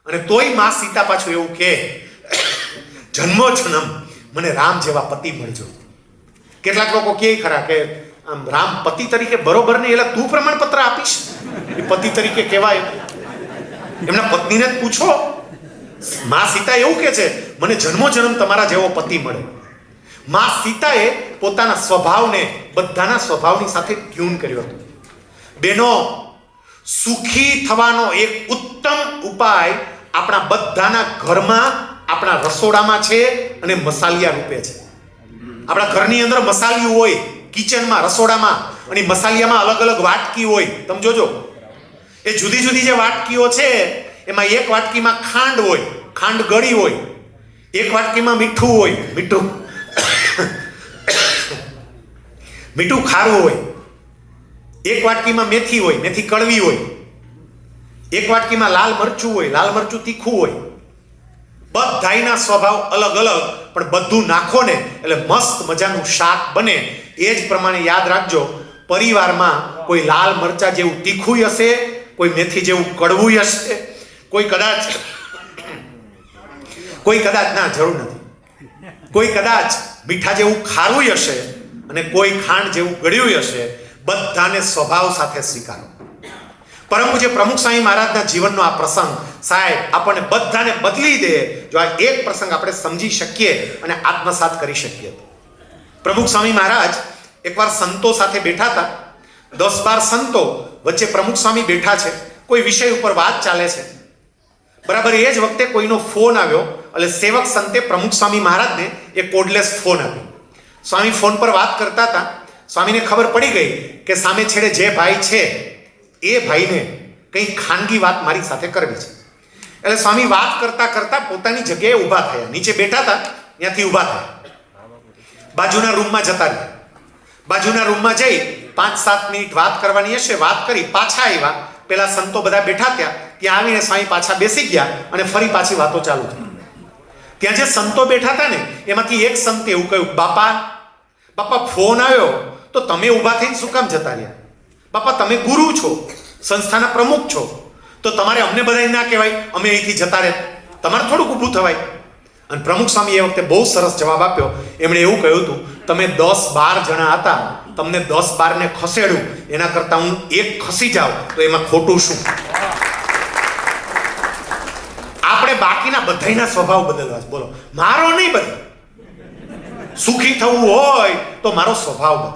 અને તોય માં સીતા પાછું એવું કહે, જન્મો જન્મ મને રામ જેવા પતિ મળજો. કેટલાક લોકો કહે ખરા કે આમ રામ પતિ તરીકે બરોબર નહીં, એટલે તું પ્રમાણપત્ર આપીશ એ પતિ તરીકે કહેવાય? એમના પત્નીને જ પૂછો. માં સીતા એવું કહે છે, મને જન્મો જન્મ તમારા જેવો પતિ મળે. માં સીતાએ પોતાના સ્વભાવને બધાના સ્વભાવની સાથે ટ્યુન કર્યો હતો. બેનો, સુખી થવાનો એક ઉત્તમ ઉપાય આપણા બધાના ઘરમાં, આપણા રસોડામાં છે અને મસાલિયા રૂપે છે. આપણા ઘરની અંદર મસાલિયું હોય, કિચનમાં, રસોડામાં, અને મસાલિયામાં અલગ અલગ વાટકી હોય. તમે જોજો, એ જુદી જુદી જે વાટકીઓ છે એમાં એક વાટકીમાં ખાંડ હોય, ખાંડ ગળી હોય, એક વાટકીમાં મીઠું હોય, મીઠું ખારું હોય, એક વાટકીમાં મેથી હોય, મેથી કડવી હોય, એક વાટકીમાં લાલ મરચું હોય, લાલ મરચું તીખું હોય. બધાયના સ્વભાવ અલગ અલગ, પણ બધું નાખો ને એટલે મસ્ત મજાનું શાક બને. એ જ પ્રમાણે યાદ રાખજો, પરિવારમાં કોઈ લાલ મરચા જેવું તીખું હશે, કોઈ મેથી જેવું કડવું હશે, કોઈ કદાચ ના, જરૂર નથી, કોઈ કદાચ મીઠા જેવું ખારું હશે અને કોઈ ખાંડ જેવું ગળ્યું હશે. બધાને સ્વભાવ સાથે સ્વીકારો. પરમ પૂજ્ય પ્રમુખ સ્વામી મહારાજના જીવનનો આ પ્રસંગ સાહેબ આપણને બધાને બદલી દે, જો આ એક પ્રસંગ આપણે સમજી શકીએ અને આત્મસાત કરી શકીએ. પ્રમુખ સ્વામી મહારાજ એકવાર સંતો સાથે બેઠા હતા. 10-12 સંતો વચ્ચે પ્રમુખ સ્વામી બેઠા છે, કોઈ વિષય ઉપર વાત ચાલે છે. બરાબર એ જ વખતે કોઈનો ફોન આવ્યો, એટલે સેવક સંતે પ્રમુખ સ્વામી મહારાજને એક કોડલેસ ફોન આપ્યો. સ્વામી ફોન પર વાત કરતા હતા. સ્વામીને ખબર પડી ગઈ કે સામે છેડે જે ભાઈ છે એ ભાઈને કંઈ ખાનગી વાત મારી સાથે કરવી છે. એટલે સ્વામી વાત કરતા કરતા પોતાની જગ્યાએ ઊભા થયા. નીચે બેઠા હતા ત્યાંથી ઊભા થયા, બાજુના રૂમમાં જતા રહ્યા. બાજુના રૂમમાં જઈ 5-7 મિનિટ વાત કરવાની હશે, વાત કરી પાછા આવ્યા. પેલા સંતો બધા બેઠા ત્યાં આવીને સ્વામી પાછા બેસી ગયા અને ફરી પાછી વાતો ચાલુ થઈ. ત્યાં જે સંતો બેઠા હતા ને એમાંથી એક સંતે એવું કહ્યું, બાપા ફોન આવ્યો તો તમે ઊભા થઈને શું કામ જતા રહ્યા? બાપા તમે ગુરુ છો, સંસ્થાના પ્રમુખ છો, તો તમારે અમને બધાને ના કહેવાય અમે અહીંથી જતા રહે? તમારે થોડુંક ઊભું થવાય. અને પ્રમુખ સ્વામી એ વખતે બહુ સરસ જવાબ આપ્યો. એમણે એવું કહ્યું હતું, તમે 10-12 જણા હતા, તમને 10-12 ને ખસેડું એના કરતા હું એક ખસી જાઉં તો એમાં ખોટું શું? આપણે બાકીના બધાના સ્વભાવ બદલવા છે. બોલો, મારો નહીં બદલ. સુખી થવું હોય તો મારો સ્વભાવ બદલ.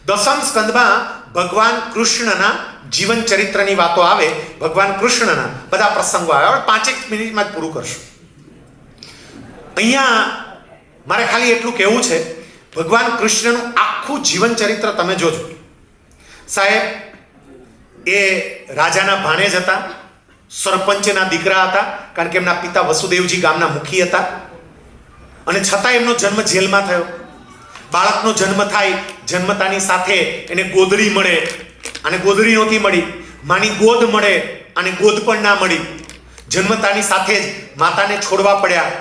દસમ સ્કંદમાં ભગવાન કૃષ્ણના જીવન ચરિત્રની વાતો આવે. ભગવાન કૃષ્ણના બધા પ્રસંગો આવે. 5 મિનિટમાં જ પૂરું કરશું. અહીંયા મારે ખાલી એટલું કહેવું છે, ભગવાન કૃષ્ણનું આખું જીવન ચરિત્ર તમે જોજો. સાહેબ એ રાજાના ભાણેજ હતા, સરપંચના દીકરા હતા, કારણ કે એમના પિતા વસુદેવજી ગામના મુખી હતા, અને છતાં એમનો જન્મ જેલમાં થયો. બાળકનો જન્મ થાય, જન્મતાની સાથે એને ગોદડી મળે, અને ગોદડી નહોતી મળી. માની ગોદ મળે અને ગોદ પણ ના મળી. જન્મતાની સાથે જ માતાને છોડવા પડ્યા.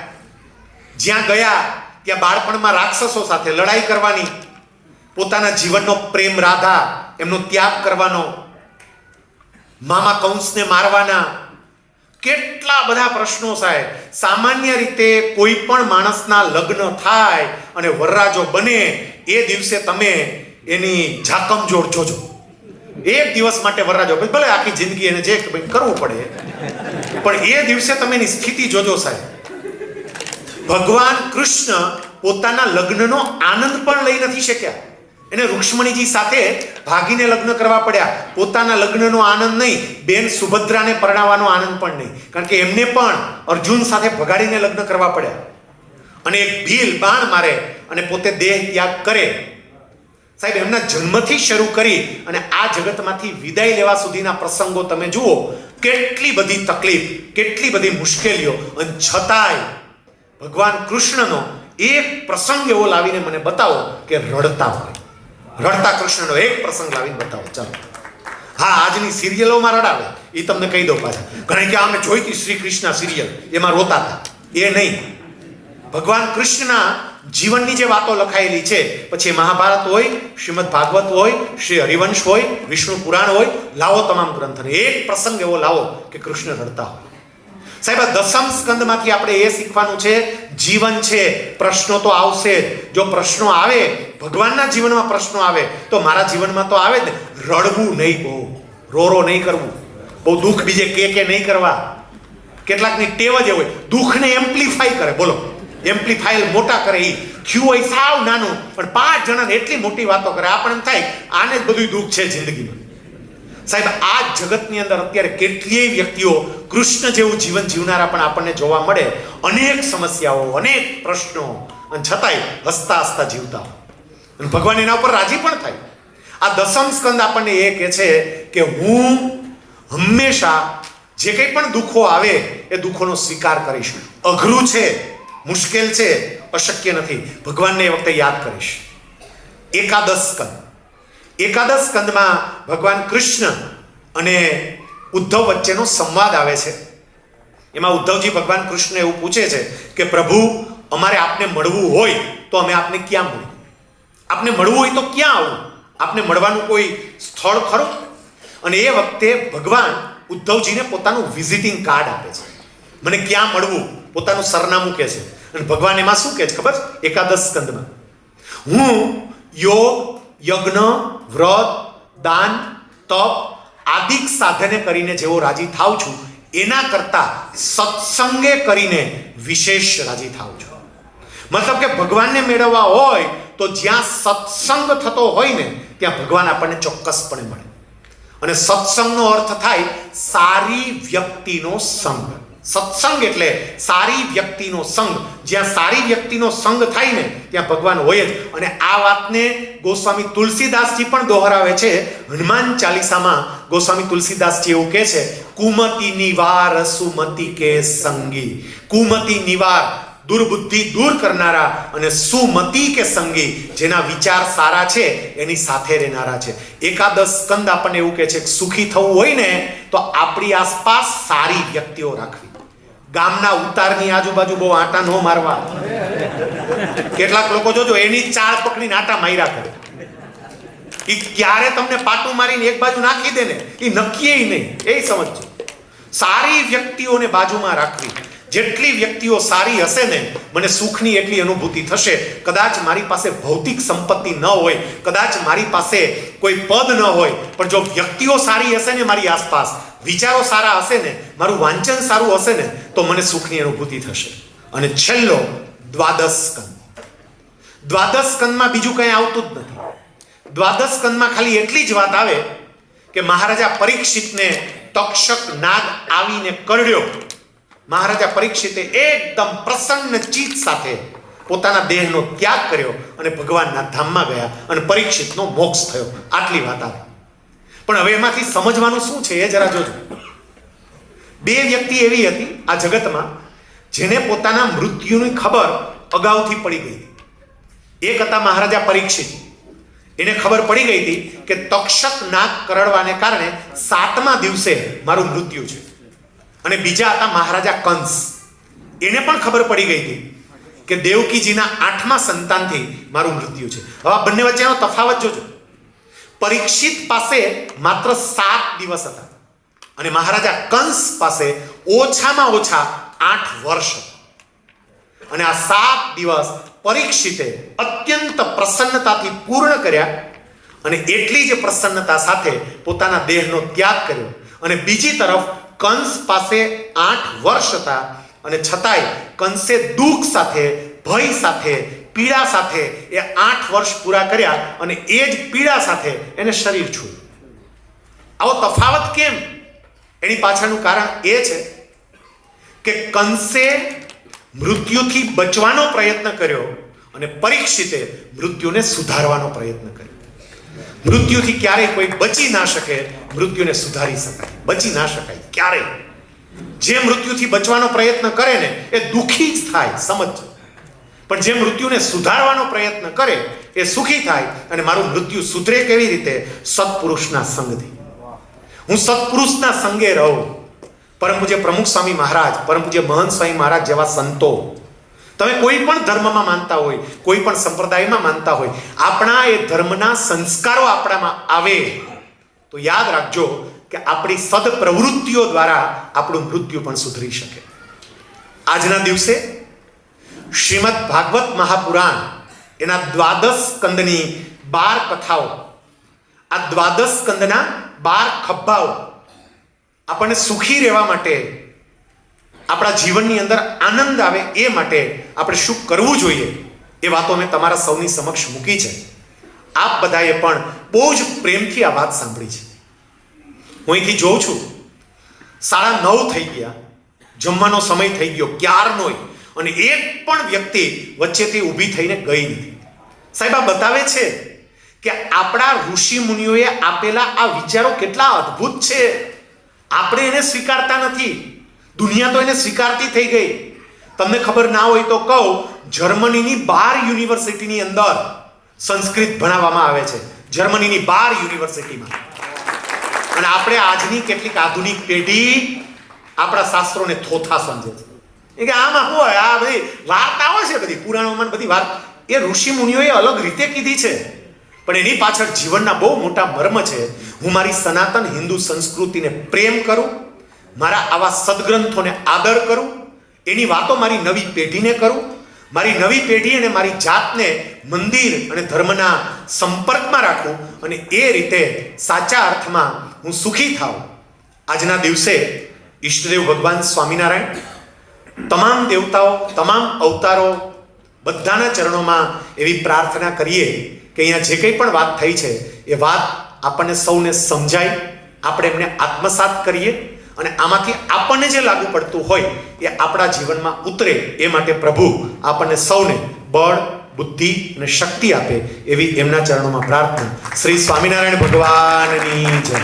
જ્યાં ગયા ત્યાં બાળપણમાં રાક્ષસો સાથે લડાઈ કરવાની, પોતાના જીવનનો પ્રેમ રાધા એમનો ત્યાગ કરવાનો, મામા કંસને મારવાના, કેટલા બધા પ્રશ્નો સાહેબ. સામાન્ય રીતે કોઈ પણ માણસના લગ્ન થાય અને વરરાજો બને એ દિવસે તમે એની ઝાકમજોડ જોજો. એક દિવસ માટે વરરાજો, ભલે આખી જિંદગી એને જે કરવું પડે, પણ એ દિવસે તમે એની સ્થિતિ જોજો સાહેબ. ભગવાન કૃષ્ણ પોતાના લગ્નનો આનંદ પણ લઈ નથી શક્યા. એને રૂક્ષ્મણીજી સાથે ભાગીને લગ્ન કરવા પડ્યા. પોતાના લગ્નનો આનંદ નહીં, બેન સુભદ્રાને પરણાવવાનો આનંદ પણ નહીં, કારણ કે એમને પણ અર્જુન સાથે ભગાડીને લગ્ન કરવા પડ્યા. અને એક ભીલ બાણ મારે અને પોતે દેહ ત્યાગ કરે. સાહેબ એમના જન્મથી શરૂ કરી અને આ જગતમાંથી વિદાય લેવા સુધીના પ્રસંગો તમે જુઓ. કેટલી બધી તકલીફ, કેટલી બધી મુશ્કેલીઓ, અને છતાંય ભગવાન કૃષ્ણનો એક પ્રસંગ એવો લાવીને મને બતાવો કે રડતા હોય. રડતા કૃષ્ણનો એક પ્રસંગ લાવીને બતાવો. ચાલો. હા, આજની સિરિયલોમાં રડાવે, એ તમને કહી દઉં પાછા. ઘણા કે અમે જોઈ હતી શ્રી કૃષ્ણ સિરિયલ, એમાં રોતા હતા. એ નહીં. ભગવાન કૃષ્ણના જીવનની જે વાતો લખાયેલી છે, પછી મહાભારત હોય, શ્રીમદ ભાગવત હોય, શ્રી હરિવંશ હોય, વિષ્ણુ પુરાણ હોય, લાવો તમામ ગ્રંથને, એક પ્રસંગ એવો લાવો કે કૃષ્ણ રડતા હોય. સાહેબ, આ દસમ સ્કંદમાંથી આપણે એ શીખવાનું છે, જીવન છે, પ્રશ્નો તો આવશે. જો પ્રશ્નો આવે, ભગવાનના જીવનમાં પ્રશ્નો આવે, તો મારા જીવનમાં તો આવે જ. રડવું નહીં, બહુ રો નહીં કરવું, બહુ દુઃખ બીજે કે નહીં કરવા. કેટલાકની ટેવ જ હોય, દુઃખને એમ્પ્લિફાય કરે. બોલો, એમ્પ્લિફાય મોટા કરે. એ થયું હોય સાવ નાનું, પણ 5 જણાને એટલી મોટી વાતો કરે, આપણને એમ થાય આને જ બધું દુઃખ છે જિંદગીમાં. સાહેબ, આ જગતની અંદર અત્યારે કેટલીય વ્યક્તિઓ કૃષ્ણ જેવું જીવન જીવનારા પણ આપણને જોવા મળે. અનેક સમસ્યાઓ, અનેક પ્રશ્નો, અને છતાંય હસતા હસતા જીવતા. અને ભગવાન એના ઉપર રાજી પણ થાય. આ દસમ સ્કંદ આપણને એ કહે છે કે હું હંમેશા જે કંઈ પણ દુઃખો આવે એ દુઃખોનો સ્વીકાર કરીશ. અઘરું છે, મુશ્કેલ છે, અશક્ય નથી, ભગવાનને એ વખતે યાદ કરીશ. એકાદશ સ્કંદ. એકાદશ સ્કંદમાં ભગવાન કૃષ્ણ અને ઉદ્ધવ વચ્ચેનો સંવાદ આવે છે. એમાં ઉદ્ધવજી ભગવાન કૃષ્ણ એવું પૂછે છે કે પ્રભુ, અમારે આપને મળવું હોય તો અમે આપને ક્યાં મળીએ? આપને મળવું હોય તો ક્યાં આવું? આપને મળવાનું કોઈ સ્થળ ખરું? અને એ વખતે ભગવાન ઉદ્ધવજીને પોતાનું વિઝિટિંગ કાર્ડ આપે છે. મને ક્યાં મળવું, પોતાનું સરનામું કહે છે. અને ભગવાન એમાં શું કહે છે ખબર? એકાદશ સ્કંદમાં, હું યોગ, યજ્ઞ, વ્રત, દાન, તપ આદિક સાધને કરીને જેવો રાજી થાવ છું, એના કરતા સત્સંગે કરીને વિશેષ રાજી થાવ છું. મતલબ કે ભગવાનને મેળવવા હોય તો જ્યાં સત્સંગ થતો હોય ને, ત્યાં ભગવાન આપણને ચોક્કસપણે મળે. અને સત્સંગનો અર્થ થાય સારી વ્યક્તિનો સંગ. સત્સંગ એટલે સારી વ્યક્તિનો સંગ. જ્યાં સારી વ્યક્તિનો સંગ થાય ને, ત્યાં ભગવાન હોય જ. અને આ વાતને ગોસ્વામી તુલસીદાસજી પણ દોહરાવે છે. હનુમાન ચાલીસામાં ગોસ્વામી તુલસીદાસજી એવું કહે છે, કુમતિ નિવાર સુમતિ કે સંગી. કુમતિ નિવાર, દુર્બુદ્ધિ દૂર કરનારા, અને સુમતિ કે સંગી, જેના વિચાર સારા છે એની સાથે રહેનારા છે. એકાદશ સ્કંદ આપણને એવું કહે છે કે સુખી થવું હોય ને તો આપણી આસપાસ સારી વ્યક્તિઓ રાખવી. ગામના ઉતારની આજુબાજુ બહુ આટા ન મારવા. કેટલાક લોકો જોજો એની ચાળ પકડીને આટા માર્યા કરે. એ ક્યારે તમને પાટું મારીને એક બાજુ નાખી દે ને, એ નક્કી નહીં. એ સમજજો, સારી વ્યક્તિઓને બાજુમાં રાખવી. જેટલી વ્યક્તિઓ સારી હશે ને, મને સુખની એટલી અનુભૂતિ થશે. કદાચ મારી પાસે ભૌતિક સંપત્તિ ન હોય, કદાચ મારી પાસે કોઈ પદ ન હોય, પણ જો વ્યક્તિઓ સારી હશે ને મારી આસપાસ, વિચારો સારા હશે ને, મારું વાંચન સારું હશે ને, તો મને સુખની અનુભૂતિ થશે. અને છેલ્લો દ્વાદશ સ્કંદ. દ્વાદશ સ્કંદમાં બીજું કંઈ આવતું જ નથી. દ્વાદશ સ્કંદમાં ખાલી એટલી જ વાત આવે કે મહારાજા પરીક્ષિતને તક્ષક નાગ આવીને કરડ્યો. મહારાજા પરીક્ષિતે એકદમ પ્રસન્ન ચિત્ત સાથે પોતાના દેહનો ત્યાગ કર્યો અને ભગવાનના ધામમાં ગયા, અને પરીક્ષિતનો મોક્ષ થયો. આટલી વાત આવે. પણ હવે એમાંથી સમજવાનું શું છે એ જરા જોજો. 2 વ્યક્તિ એવી હતી આ જગતમાં જેને પોતાના મૃત્યુની ખબર અગાઉથી પડી ગઈ હતી. એક હતા મહારાજા પરીક્ષિત. એને ખબર પડી ગઈ હતી કે તક્ષક નાગ કરડવાને કારણે 7મા દિવસે મારું મૃત્યુ છે. અને બીજા હતા મહારાજા કંસ. એને પણ ખબર પડી ગઈ હતી કે દેવકીજીના 8મા સંતાનથી મારું મૃત્યુ છે. હવે આ બંને વચ્ચેનો તફાવત જોજો. પરીક્ષિત પાસે માત્ર 7 દિવસ હતા અને મહારાજા કંસ પાસે ઓછામાં ઓછા 8 વર્ષ હતા. અને આ 7 દિવસ પરીક્ષિતે અત્યંત પ્રસન્નતાથી પૂર્ણ કર્યા, અને એટલી જ પ્રસન્નતા સાથે પોતાના દેહનો ત્યાગ કર્યો. અને બીજી તરફ કંસ પાસે 8 વર્ષ હતા, અને છતાંય કંસે દુઃખ સાથે, ભય સાથે, પીડા સાથે એ 8 વર્ષ પૂરા કર્યા, અને એ જ પીડા સાથે એને શરીર છોડ્યું. આવો તફાવત કેમ? એની પાછળનું કારણ એ છે કે કંસે મૃત્યુથી બચવાનો પ્રયત્ન કર્યો અને પરીક્ષિતે મૃત્યુને સુધારવાનો પ્રયત્ન કર્યો. મૃત્યુથી ક્યારેય કોઈ બચી ના શકે, મૃત્યુને સુધારી શકાય. બચી ના શકાય ક્યારેય. જે મૃત્યુથી બચવાનો પ્રયત્ન કરે ને એ દુઃખી જ થાય, સમજ. પણ જે મૃત્યુને સુધારવાનો પ્રયત્ન કરે એ સુખી થાય. અને મારું મૃત્યુ સુધરે કેવી રીતે? સત્પુરુષના સંગથી. હું સત્પુરુષના સંગે રહું. પરમ પૂજ્ય પ્રમુખ સ્વામી મહારાજ, પરમ પૂજ્ય મહંત સ્વામી મહારાજ જેવા સંતો, તમે કોઈ પણ ધર્મમાં માનતા હોય, કોઈ પણ સંપ્રદાયમાં માનતા હોય, આપણા એ ધર્મના સંસ્કારો આપણામાં આવે તો યાદ રાખજો કે આપણી સદપ્રવૃત્તિઓ દ્વારા આપણું મૃત્યુ પણ સુધરી શકે. આજના દિવસે શ્રીમદ ભાગવત મહાપુરાણ એના 12 સ્કંદની 12 કથાઓ, આ 12 સ્કંદના 12 ખભ્ભાઓ આપણને સુખી રહેવા માટે, આપણા જીવનની અંદર આનંદ આવે એ માટે આપણે શું કરવું જોઈએ એ વાતો મેં તમારા સૌની સમક્ષ મૂકી છે. આપ બધાએ પણ બહુ જ પ્રેમથી આ વાત સાંભળી છે. હું અહીંથી જોઉં છું 9:30 થઈ ગયા, જમવાનો સમય થઈ ગયો ક્યારનોય, અને એક પણ વ્યક્તિ વચ્ચેથી ઊભી થઈને ગઈ નથી. સાહેબ, આ બતાવે છે કે આપણા ઋષિ મુનિઓએ આપેલા આ વિચારો કેટલા અદ્ભુત છે. આપણે એને સ્વીકારતા નથી, દુનિયા તો એને સ્વીકારતી થઈ ગઈ. તમને ખબર ના હોય તો કહું, જર્મનીની 12 યુનિવર્સિટીની અંદર સંસ્કૃત ભણાવવામાં આવે છે, જર્મનીની 12 યુનિવર્સિટીમાં. અને આપણે આજની કેટલીક આધુનિક પેઢી આપણા શાસ્ત્રોને થોથા સમજે છે. એ કે આમાં શું હોય, આ બધી વાર્તાઓ છે, બધી પુરાણોમાં બધી વાત એ ઋષિ મુનિઓએ અલગ રીતે કીધી છે, પણ એની પાછળ જીવનના બહુ મોટા મર્મ છે. હું મારી સનાતન હિન્દુ સંસ્કૃતિને પ્રેમ કરું, મારા આવા સદગ્રંથોને આદર કરું, એની વાતો મારી નવી પેઢીને કરું, મારી નવી પેઢી અને મારી જાતને મંદિર અને ધર્મના સંપર્કમાં રાખું, અને એ રીતે સાચા અર્થમાં હું સુખી થાઉં. આજના દિવસે ઈષ્ટદેવ ભગવાન સ્વામિનારાયણ, તમામ દેવતાઓ, તમામ અવતારો, બધાના ચરણોમાં એવી પ્રાર્થના કરીએ કે અહીંયા જે કંઈ પણ વાત થઈ છે એ વાત આપણને સૌને સમજાય, આપણે એમને આત્મસાત કરીએ, અને આમાંથી આપણને જે લાગુ પડતું હોય એ આપણા જીવનમાં ઉતરે એ માટે પ્રભુ આપણને સૌને બળ, બુદ્ધિ અને શક્તિ આપે એવી એમના ચરણોમાં પ્રાર્થના. શ્રી સ્વામિનારાયણ ભગવાનની જય.